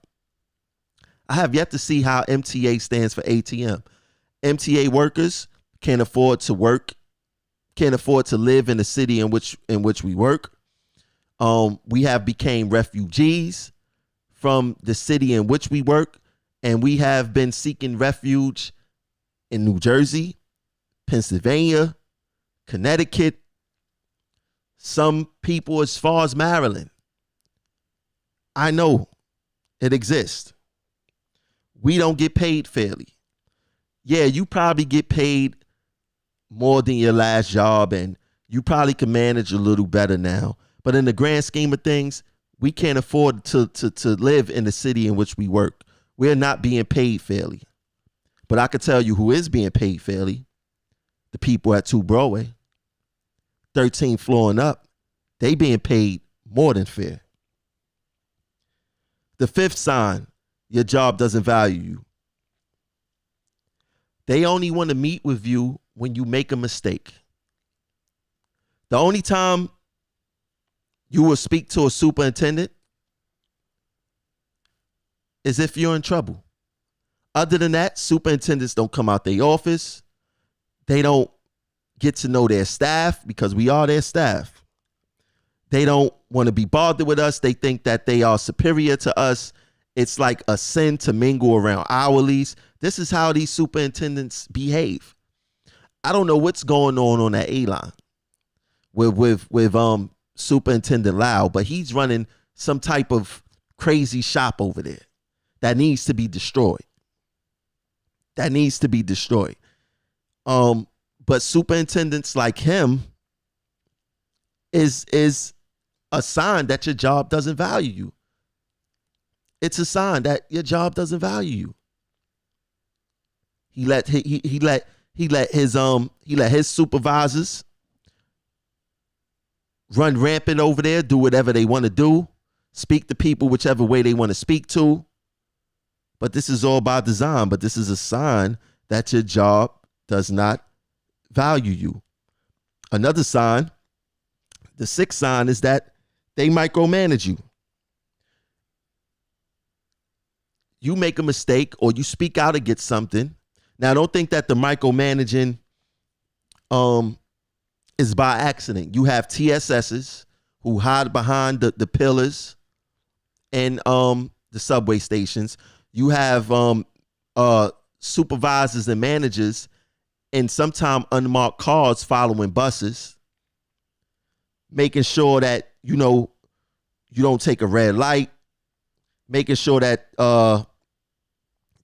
I have yet to see how MTA stands for ATM. MTA workers can't afford to work, can't afford to live in the city in which we work. We have became refugees from the city in which we work, and we have been seeking refuge in New Jersey, Pennsylvania, Connecticut, some people as far as Maryland. I know it exists. We don't get paid fairly. Yeah, you probably get paid more than your last job, and you probably can manage a little better now. But in the grand scheme of things, we can't afford to live in the city in which we work. We're not being paid fairly. But I can tell you who is being paid fairly. The people at 2 Broadway, 13th floor and up, they being paid more than fair. The fifth sign, your job doesn't value you. They only want to meet with you when you make a mistake. The only time you will speak to a superintendent is if you're in trouble. Other than that, superintendents don't come out their office. They don't get to know their staff because we are their staff. They don't want to be bothered with us. They think that they are superior to us. It's like a sin to mingle around hourlies. This is how these superintendents behave. I don't know what's going on that A-line with Superintendent Lau, but he's running some type of crazy shop over there that needs to be destroyed. That needs to be destroyed. But superintendents like him is a sign that your job doesn't value you. It's a sign that your job doesn't value you. He let his supervisors run rampant over there, do whatever they want to do, speak to people whichever way they want to speak to. But this is all by design. But this is a sign that your job does not value you. Another sign, the sixth sign, is that they micromanage you. You make a mistake or you speak out against something. Now, don't think that the micromanaging is by accident. You have TSSs who hide behind the pillars and the subway stations. You have supervisors and managers in sometimes unmarked cars following buses, making sure that, you don't take a red light, making sure that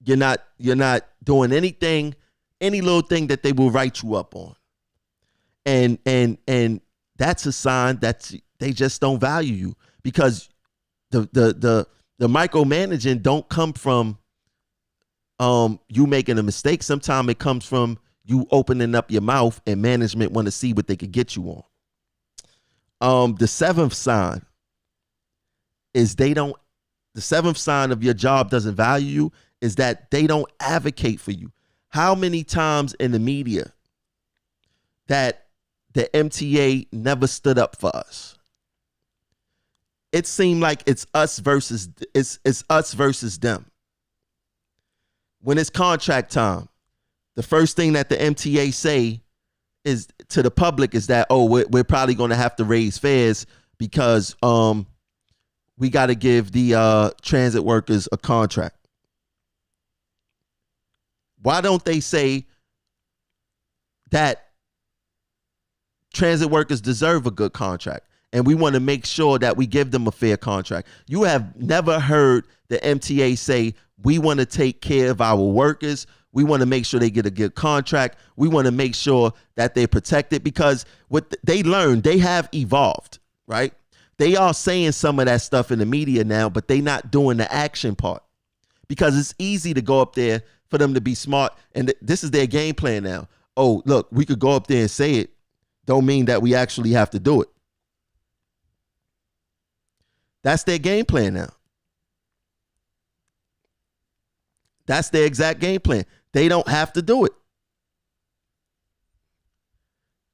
you're not doing anything, any little thing that they will write you up on. And that's a sign that they just don't value you, because the micromanaging don't come from you making a mistake. Sometimes it comes from you opening up your mouth and management want to see what they could get you on. The seventh sign is the seventh sign of your job doesn't value you is that they don't advocate for you. How many times in the media that the MTA never stood up for us? it seemed like it's us versus them. When it's contract time, the first thing that the MTA say is to the public is that, oh, we're probably going to have to raise fares because we got to give the transit workers a contract. Why don't they say that transit workers deserve a good contract and we want to make sure that we give them a fair contract? You have never heard the MTA say, we want to take care of our workers. We want to make sure they get a good contract. We want to make sure that they're protected, because what they learned, they have evolved, right? They are saying some of that stuff in the media now, but they not doing the action part, because it's easy to go up there for them to be smart. And this is their game plan now. Oh, look, we could go up there and say it. Don't mean that we actually have to do it. That's their game plan now. That's their exact game plan. They don't have to do it.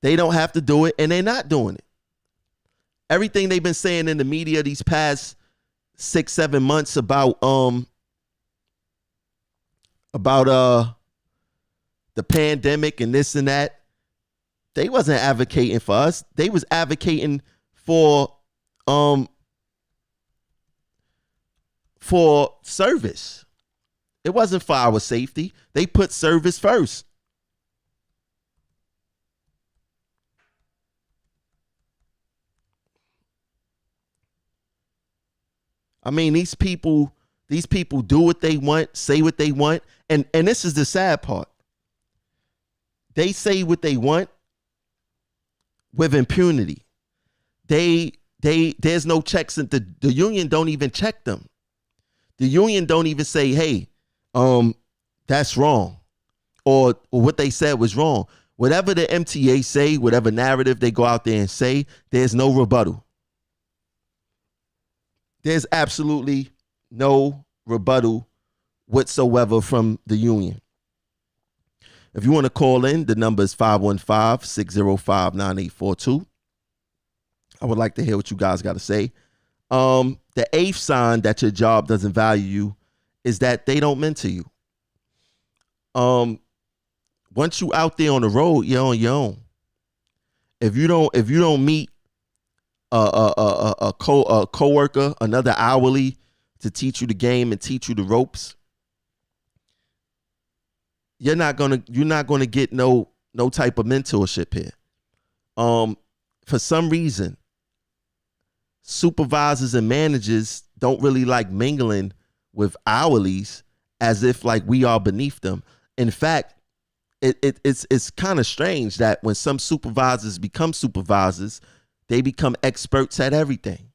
They don't have to do it, and they're not doing it. Everything they've been saying in the media these past 6-7 months about the pandemic and this and that, they wasn't advocating for us. They was advocating for service. It wasn't for our safety. They put service first. I mean, these people do what they want, say what they want, and this is the sad part. They say what they want with impunity. There's no checks, and the union don't even check them. The union don't even say, hey, that's wrong, or what they said was wrong. Whatever the MTA say, whatever narrative they go out there and say, there's no rebuttal. There's absolutely no rebuttal whatsoever from the union. If you want to call in, the number is 515-605-9842. I would like to hear what you guys got to say. The eighth sign that your job doesn't value you is that they don't mentor you. Once you out there on the road, you're on your own. If you don't meet a coworker, another hourly to teach you the game and teach you the ropes, you're not gonna get no type of mentorship here. For some reason, supervisors and managers don't really like mingling with hourlies as if like we are beneath them. In fact, it's kind of strange that when some supervisors become supervisors, they become experts at everything.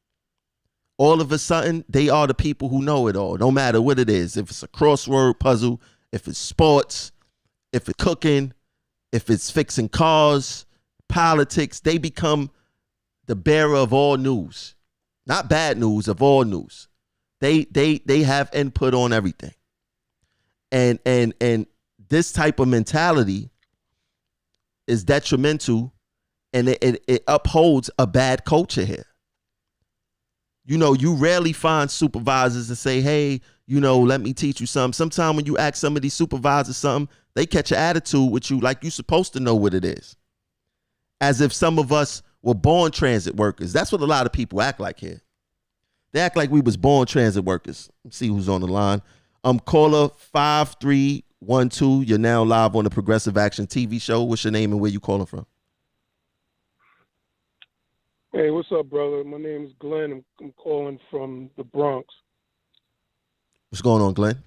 All of a sudden, they are the people who know it all, no matter what it is. If it's a crossword puzzle, if it's sports, if it's cooking, if it's fixing cars, politics, they become the bearer of all news. Not bad news, of all news. They have input on everything. And this type of mentality is detrimental, and it upholds a bad culture here. You know, you rarely find supervisors that say, hey, you know, let me teach you something. Sometimes when you ask some of these supervisors something, they catch an attitude with you like you're supposed to know what it is. As if some of us were born transit workers. That's what a lot of people act like here. They act like we was born transit workers. Let's see who's on the line. Caller 5312. You're now live on the Progressive Action TV show. What's your name and where you calling from? Hey, what's up, brother? My name is Glenn. I'm calling from the Bronx. What's going on, Glenn?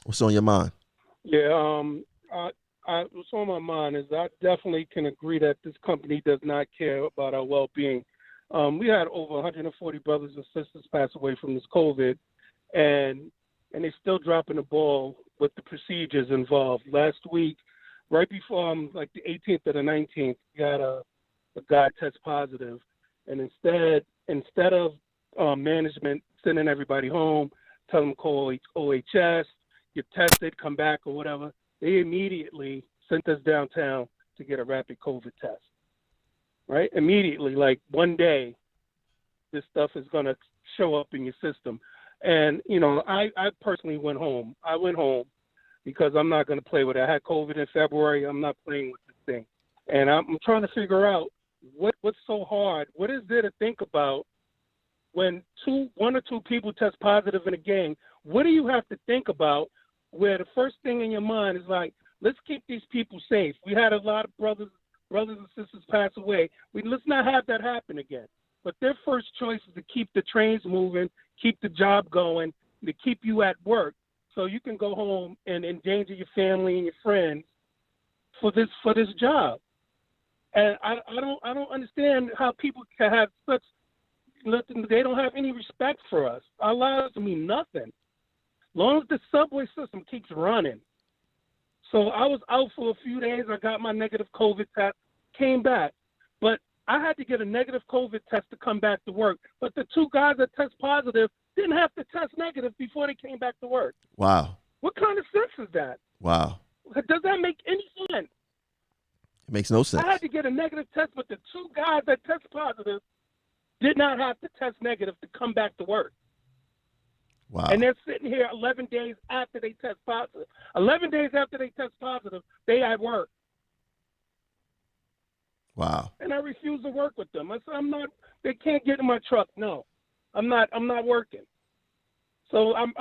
What's on your mind? Yeah, what's on my mind is I definitely can agree that this company does not care about our well-being. We had over 140 brothers and sisters pass away from this COVID, and they're still dropping the ball with the procedures involved. Last week, right before like the 18th or the 19th, we had a guy test positive, and instead of management sending everybody home, tell them call OHS, get tested, come back or whatever, they immediately sent us downtown to get a rapid COVID test. Right? Immediately, like one day, this stuff is going to show up in your system. And, you know, I personally went home. I went home because I'm not going to play with it. I had COVID in February. I'm not playing with this thing. And I'm trying to figure out what's so hard. What is there to think about when one or two people test positive in a game? What do you have to think about where the first thing in your mind is like, let's keep these people safe. We had a lot of brothers and sisters pass away. Let's not have that happen again. But their first choice is to keep the trains moving, keep the job going, to keep you at work so you can go home and endanger your family and your friends for this job. And I don't understand how people can have such nothing. They don't have any respect for us. Our lives mean nothing. As long as the subway system keeps running. So I was out for a few days. I got my negative COVID test, came back. But I had to get a negative COVID test to come back to work. But the two guys that test positive didn't have to test negative before they came back to work. Wow. What kind of sense is that? Wow. Does that make any sense? It makes no sense. I had to get a negative test, but the two guys that test positive did not have to test negative to come back to work. Wow. And they're sitting here 11 days after they test positive. 11 days after they test positive, they at work. Wow. And I refuse to work with them. I said, they can't get in my truck. No, I'm not working. So I'm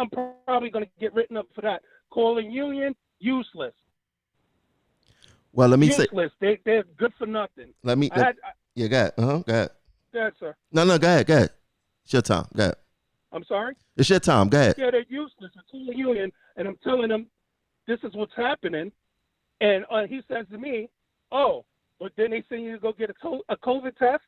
probably going to get written up for that. Calling union, useless. Well, let me useless. say. They're good for nothing. Go ahead. Go ahead. Go ahead, sir. No, go ahead. It's your time. Go ahead. I'm sorry? It's your time. Go ahead. Yeah, they're useless. It's a union, and I'm telling them this is what's happening. And he says to me, oh, but then they send you to go get a COVID test?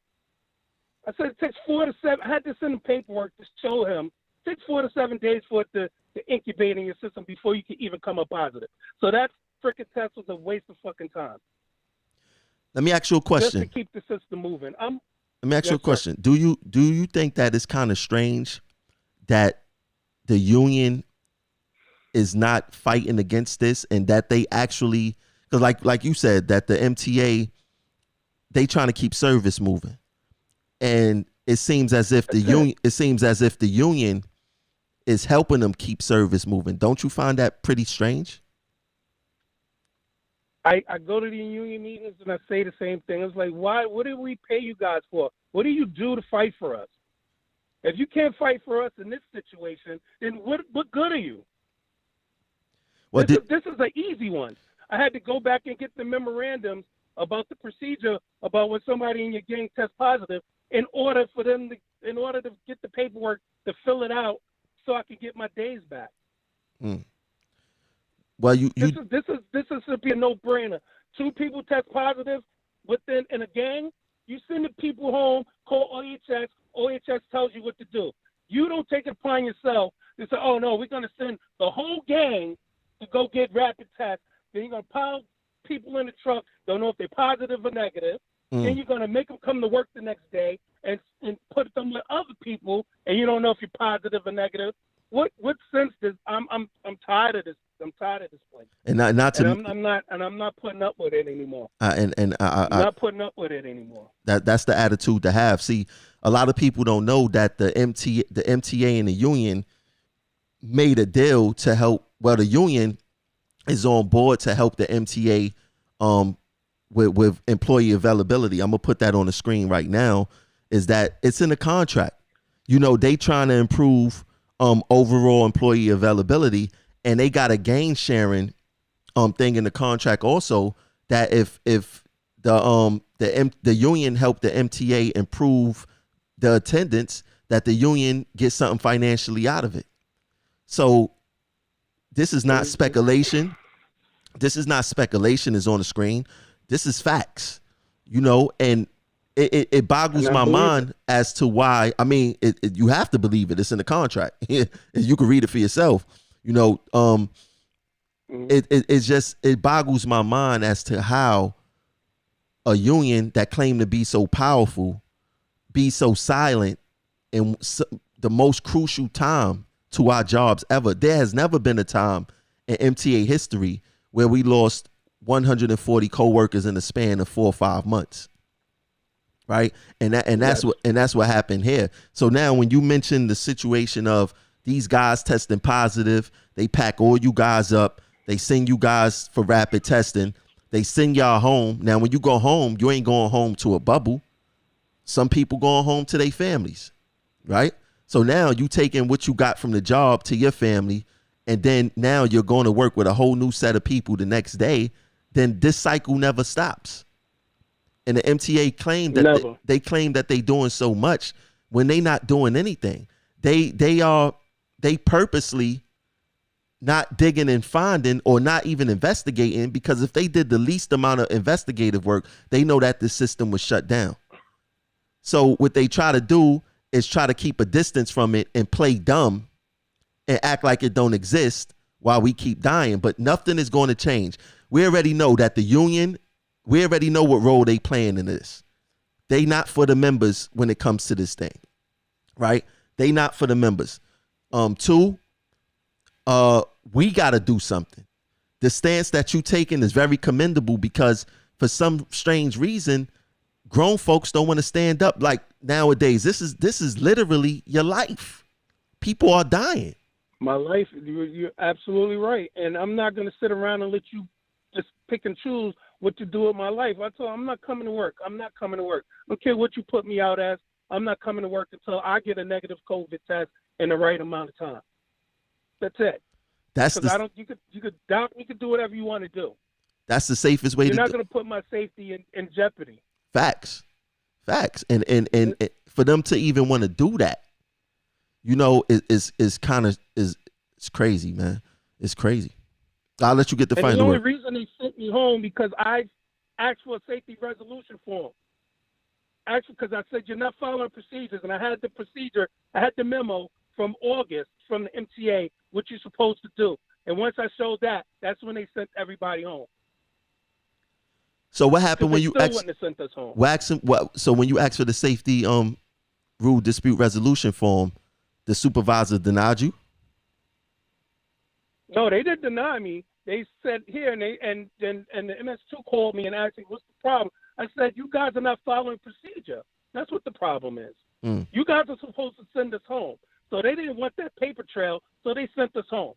I said it takes 4 to 7. I had to send him paperwork to show him. It takes 4 to 7 days for it to incubate in your system before you can even come up positive. So that freaking test was a waste of fucking time. Let me ask you a question. Just to keep the system moving. Let me ask you a question. Do you think that it's kind of strange that the union is not fighting against this, and that they actually, because like you said, that the MTA, they trying to keep service moving, and it seems as if the union is helping them keep service moving. Don't you find that pretty strange? I go to the union meetings and I say the same thing. It's like, why? What did we pay you guys for? What do you do to fight for us? If you can't fight for us in this situation, then what good are you? Well, this is an easy one. I had to go back and get the memorandums about the procedure about when somebody in your gang tests positive in order to get the paperwork to fill it out so I could get my days back. Mm. Well, this should be a no-brainer. 2 people test positive in a gang. You send the people home, call OHS. OHS tells you what to do. You don't take it upon yourself to say, oh, no, we're going to send the whole gang to go get rapid tests. Then you're going to pile people in the truck, don't know if they're positive or negative. Then you're going to make them come to work the next day and put them with other people, and you don't know if you're positive or negative. What sense does I'm tired of this. I'm tired of this place. And I'm not putting up with it anymore. I'm not putting up with it anymore. That's the attitude to have. See, a lot of people don't know that the MTA and the union made a deal to help. Well, the union is on board to help the MTA with employee availability. I'm gonna put that on the screen right now. Is that it's in the contract? You know, they trying to improve overall employee availability, and they got a gain sharing thing in the contract also, that if the union helped the MTA improve the attendance, that the union gets something financially out of it. So this is not speculation. This is not speculation. Is on the screen. This is facts, you know, and it boggles my mind as to why. I mean, you have to believe it. It's in the contract. You can read it for yourself. You know, it boggles my mind as to how a union that claimed to be so powerful be so silent in the most crucial time to our jobs ever. There has never been a time in MTA history where we lost 140 coworkers in the span of 4 or 5 months. right? That's what happened here. So now when you mention the situation of these guys testing positive, they pack all you guys up, they send you guys for rapid testing, they send y'all home. Now when you go home, you ain't going home to a bubble. Some people going home to their families, right? So now you taking what you got from the job to your family, and then now you're going to work with a whole new set of people the next day. Then this cycle never stops. And the MTA claimed that they claim that they doing so much when they not doing anything. They purposely not digging and finding or not even investigating, because if they did the least amount of investigative work, they know that the system was shut down. So what they try to do is try to keep a distance from it and play dumb and act like it don't exist while we keep dying. But nothing is going to change. We already know that the union, we already know what role they playing in this. They not for the members when it comes to this thing, right? They not for the members. Two, we got to do something. The stance that you taking is very commendable, because for some strange reason, grown folks don't want to stand up. Like nowadays, this is literally your life. People are dying. My life, you're absolutely right. And I'm not going to sit around and let you just pick and choose what to do with my life. I told I'm not coming to work. I'm not coming to work. I don't care what you put me out as. I'm not coming to work until I get a negative COVID test in the right amount of time. That's it. You could doubt, you could do whatever you want to do. That's the safest way. You're not going to put my safety in jeopardy. Facts. And for them to even want to do that, you know, is crazy, man. It's crazy. I'll let you get the final word. The only reason they sent me home because I asked for a safety resolution form. Actually, because I said you're not following procedures, and I had the procedure. I had the memo from August from the MTA, what you're supposed to do. And once I showed that, that's when they sent everybody home. So what happened when you sent us home? So when you asked for the safety rule dispute resolution form, the supervisor denied you? No, they didn't deny me. They said here, and the MS2 called me and asked me, what's the problem? I said, you guys are not following procedure. That's what the problem is. You guys are supposed to send us home. So they didn't want that paper trail, so they sent us home.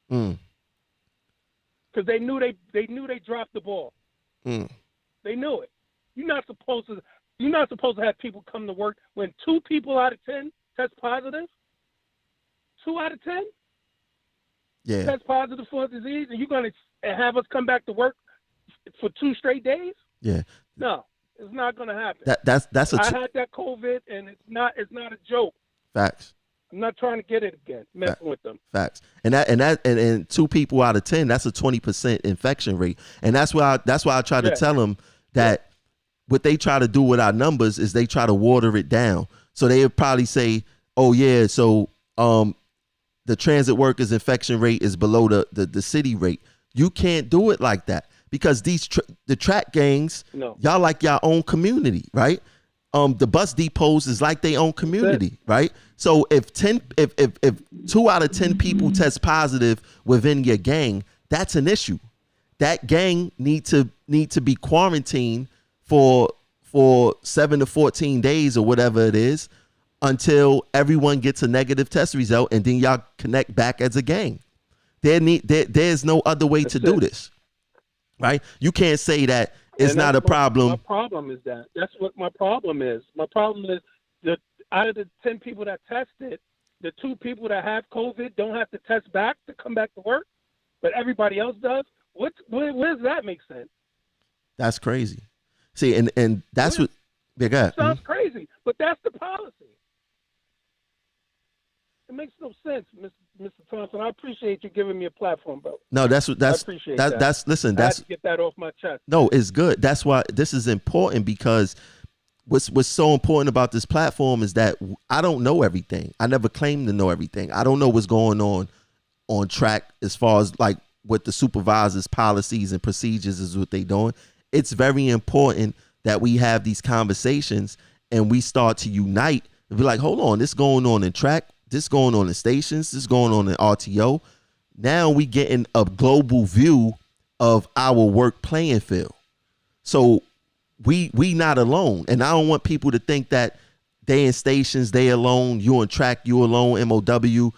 Because they knew they dropped the ball. They knew it. You're not supposed to have people come to work when 2 people out of 10 test positive. 2 out of 10 test positive for a disease, and you're going to have us come back to work for 2 straight days? Yeah. No, it's not going to happen. I had that COVID, and it's not a joke. Facts. I'm not trying to get it again. Messing with them. Facts. And 2 people out of 10, that's a 20% infection rate. And that's why I try to tell them that what they try to do with our numbers is they try to water it down. So they would probably say, oh yeah, so the transit workers infection rate is below the city rate. You can't do it like that, because the track gangs, y'all like your own community, right? The bus depots is like their own community, right? So if 2 out of 10 people test positive within your gang, that's an issue. That gang need to be quarantined for 7 to 14 days or whatever it is, until everyone gets a negative test result, and then y'all connect back as a gang. There's no other way to do this, right? You can't say that it's not a problem. My problem is that. That's what my problem is. My problem is that out of the 10 people that tested, the 2 people that have COVID don't have to test back to come back to work, but everybody else does. Where does that make sense? That's crazy. See, and that's what they got. Sounds crazy, but that's the policy. It makes no sense, Mr. Thompson. I appreciate you giving me a platform, bro. No, I appreciate that. Listen, I had to get that off my chest. No, it's good. That's why this is important, because what's so important about this platform is that I don't know everything. I never claimed to know everything. I don't know what's going on track as far as like what the supervisors' policies and procedures is what they doing. It's very important that we have these conversations and we start to unite and be like, hold on, this going on in track. This going on in stations, this going on in RTO. Now we getting a global view of our work playing field. So we not alone. And I don't want people to think that they in stations, they alone, you on track, you alone, MOW, you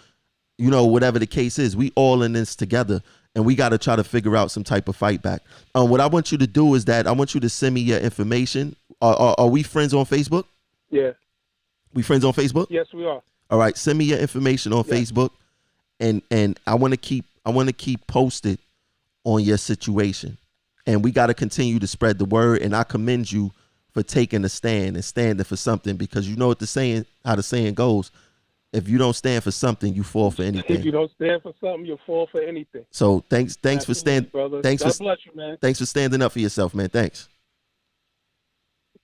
know, whatever the case is. We all in this together, and we got to try to figure out some type of fight back. What I want you to do is that I want you to send me your information. Are we friends on Facebook? Yeah. We friends on Facebook? Yes, we are. All right, send me your information on Facebook, and I want to keep posted on your situation, and we got to continue to spread the word. And I commend you for taking a stand and standing for something, because you know what how the saying goes: if you don't stand for something, you fall for anything. If you don't stand for something, you fall for anything. So thanks Absolutely, for standing, brother. thanks God for bless you, man. thanks for standing up for yourself, man. Thanks.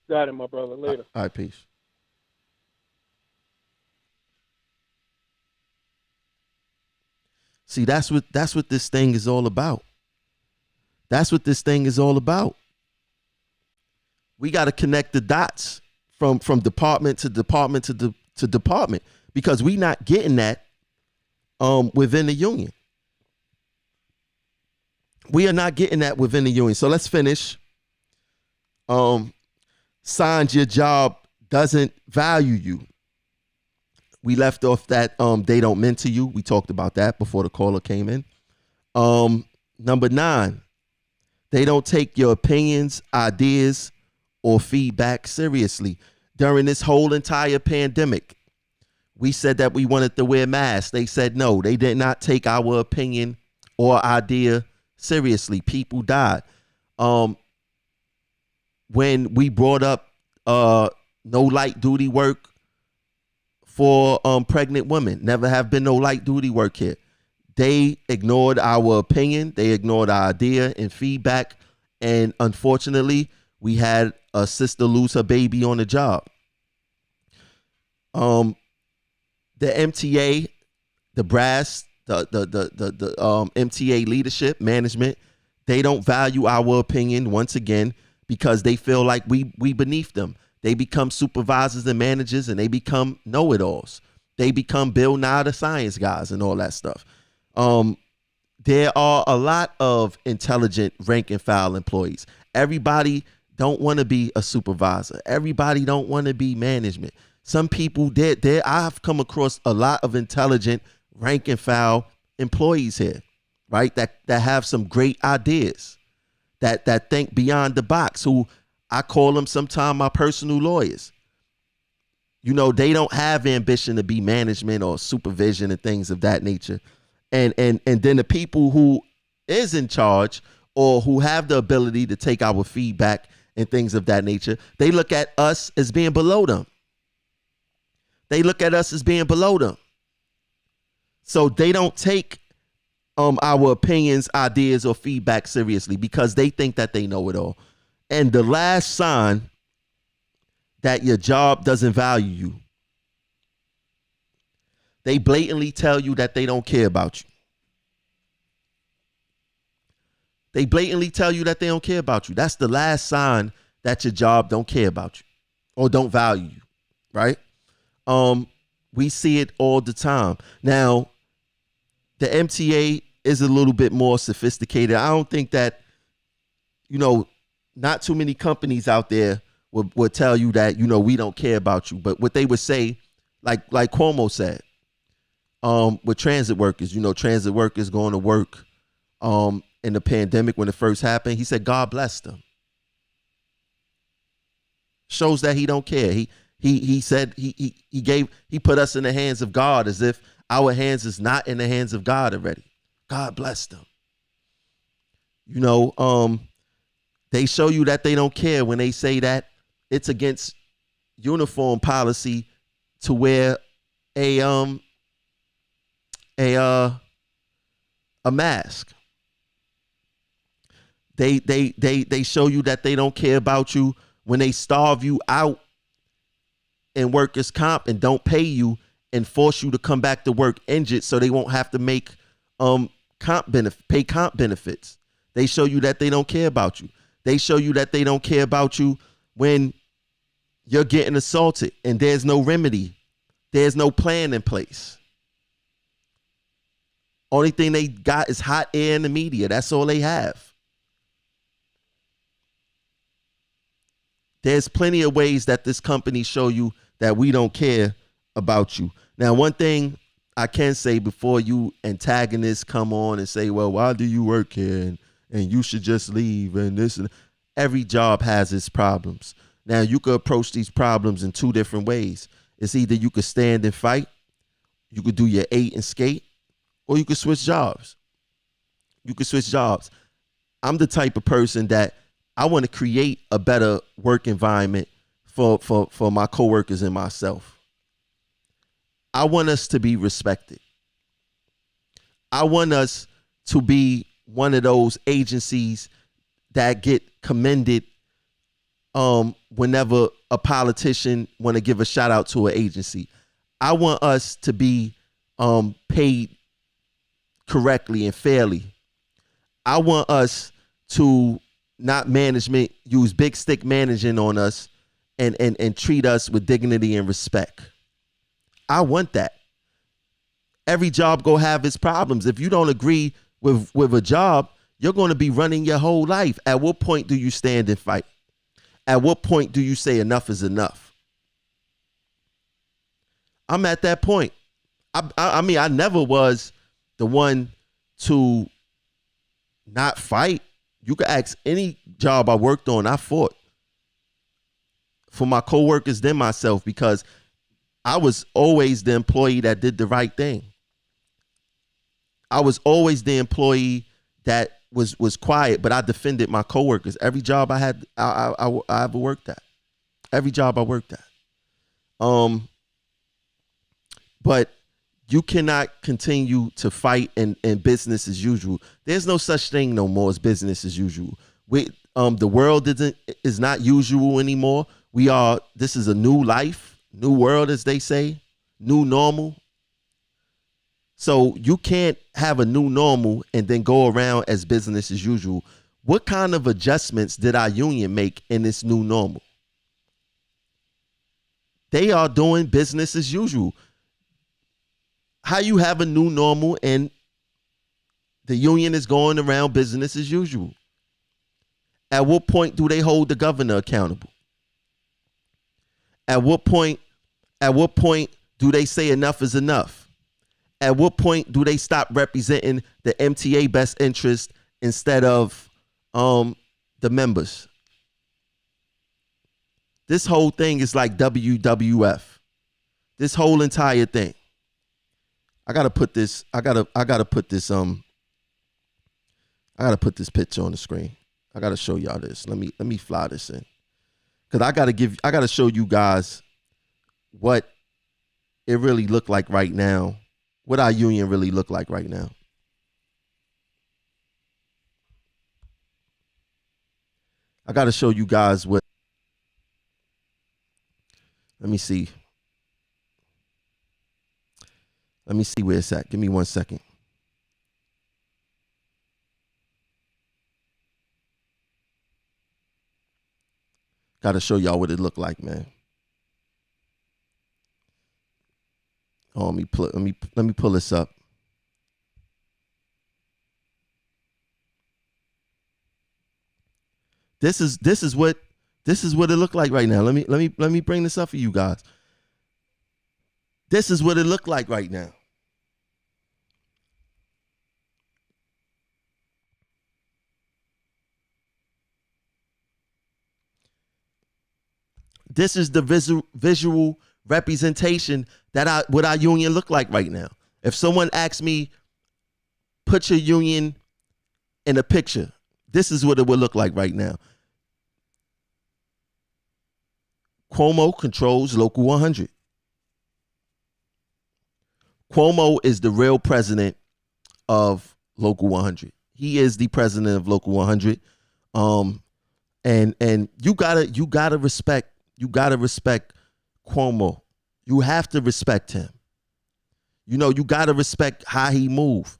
Got it, my brother. Later. All right, peace. See, that's what this thing is all about. That's what this thing is all about. We got to connect the dots from department to department to department, because we not getting that within the union. We are not getting that within the union. So let's finish. Signs your job doesn't value you. We left off that they don't mentor you. We talked about that before the caller came in. Number 9, they don't take your opinions, ideas, or feedback seriously. During this whole entire pandemic, we said that we wanted to wear masks. They said no. They did not take our opinion or idea seriously. People died. When we brought up no light duty work for pregnant women, never have been no light duty work here. They ignored our opinion. They ignored our idea and feedback. And unfortunately, we had a sister lose her baby on the job. The MTA, the brass, the MTA leadership, management, they don't value our opinion once again, because they feel like we beneath them. They become supervisors and managers, and they become know-it-alls. They become Bill Nye the Science guys and all that stuff. There are a lot of intelligent rank and file employees. Everybody don't want to be a supervisor. Everybody don't want to be management. Some people I've come across a lot of intelligent rank and file employees here, right? That have some great ideas, that think beyond the box, who I call them sometimes my personal lawyers. You know, they don't have ambition to be management or supervision and things of that nature. And then the people who is in charge, or who have the ability to take our feedback and things of that nature, they look at us as being below them. They look at us as being below them. So they don't take our opinions, ideas, or feedback seriously, because they think that they know it all. And the last sign that your job doesn't value you, they blatantly tell you that they don't care about you. They blatantly tell you that they don't care about you. That's the last sign that your job don't care about you or don't value you, right? We see it all the time. Now, the MTA is a little bit more sophisticated. I don't think that, not too many companies out there would tell you that, we don't care about you. But what they would say, like Cuomo said, with transit workers, transit workers going to work in the pandemic when it first happened, he said, God bless them. Shows that he don't care. He said he put us in the hands of God, as if our hands is not in the hands of God already. God bless them. They show you that they don't care when they say that it's against uniform policy to wear a mask. They show you that they don't care about you when they starve you out in workers' comp and don't pay you and force you to come back to work injured, so they won't have to make pay comp benefits. They show you that they don't care about you. They show you that they don't care about you when you're getting assaulted and there's no remedy. There's no plan in place. Only thing they got is hot air in the media. That's all they have. There's plenty of ways that this company show you that we don't care about you. Now, one thing I can say before you antagonists come on and say, well, why do you work here? And you should just leave and this and every job has its problems. Now, you could approach these problems in two different ways. It's either you could stand and fight, you could do your 8 and skate, or you could switch jobs. You could switch jobs. I'm the type of person that I want to create a better work environment for my coworkers and myself. I want us to be respected. I want us to be one of those agencies that get commended whenever a politician want to give a shout out to an agency. I want us to be paid correctly and fairly. I want us to not management use big stick managing on us and treat us with dignity and respect. I want that. Every job go have its problems. If you don't agree with a job, you're going to be running your whole life. At what point do you stand and fight? At what point do you say enough is enough? I'm at that point. I mean, I never was the one to not fight. You could ask any job I worked on, I fought for my coworkers than myself because I was always the employee that did the right thing. I was always the employee that was quiet, but I defended my coworkers. Every job I had, I ever worked at. Every job I worked at. But you cannot continue to fight in business as usual. There's no such thing no more as business as usual. The world is not usual anymore. This is a new life, new world, as they say, new normal. So you can't have a new normal and then go around as business as usual. What kind of adjustments did our union make in this new normal? They are doing business as usual. How you have a new normal and the union is going around business as usual? At what point do they hold the governor accountable? At what point do they say enough is enough? At what point do they stop representing the MTA best interest instead of the members? This whole thing is like WWF. This whole entire thing. I gotta put this picture on the screen. I gotta show y'all this. Let me fly this in. Cause I gotta show you guys what it really looked like right now. What our union really look like right now. I got to show you guys what. Let me see. Let me see where it's at. Give me 1 second. Got to show y'all what it looked like, man. Oh, let me pull this up. This is what it looked like right now. Let me bring this up for you guys. This is what it looked like right now. This is the visual representation that what our union look like right now. If someone asks me, put your union in a picture, this is what it would look like right now. Cuomo controls Local 100. Cuomo is the real president of Local 100. He is the president of Local 100. And you gotta respect Cuomo. You have to respect him. You gotta respect how he move.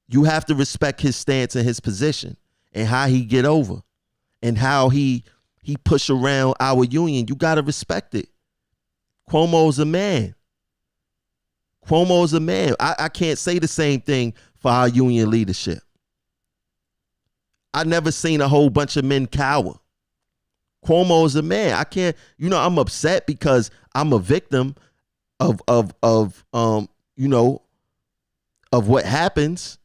You have to respect his stance and his position and how he get over and how he push around our union. You gotta respect it. Cuomo's a man. Cuomo's a man. I can't say the same thing for our union leadership. I never seen a whole bunch of men cower. Cuomo is a man. I can't, I'm upset because I'm a victim of what happens,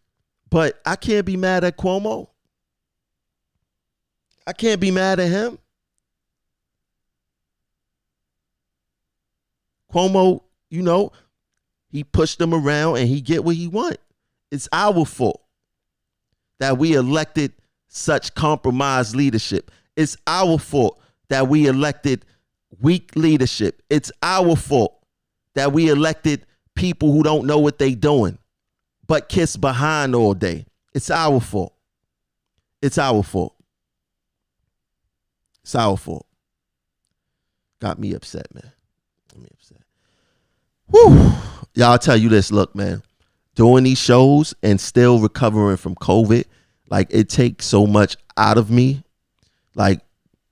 but I can't be mad at Cuomo. I can't be mad at him. Cuomo, he pushed them around and he get what he want. It's our fault that we elected such compromised leadership. It's our fault that we elected weak leadership. It's our fault that we elected people who don't know what they doing, but kiss behind all day. It's our fault. It's our fault. It's our fault. Got me upset, man. Got me upset. Whew. Y'all, I'll tell you this. Look, man, doing these shows and still recovering from COVID, like, it takes so much out of me. Like,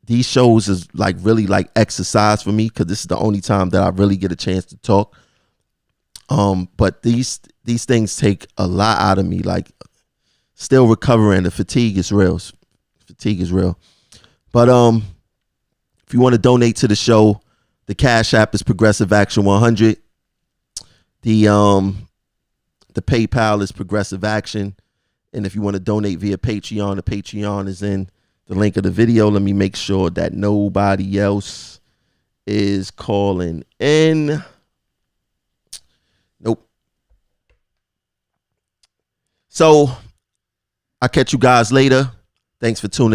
these shows is like really like exercise for me because this is the only time that I really get a chance to talk. But these things take a lot out of me. Like, still recovering. The fatigue is real. Fatigue is real. But if you want to donate to the show, the Cash App is Progressive Action 100. The PayPal is Progressive Action. And if you want to donate via Patreon, the Patreon is in the link of the video. Let me make sure that nobody else is calling in. Nope. So I'll catch you guys later. Thanks for tuning in.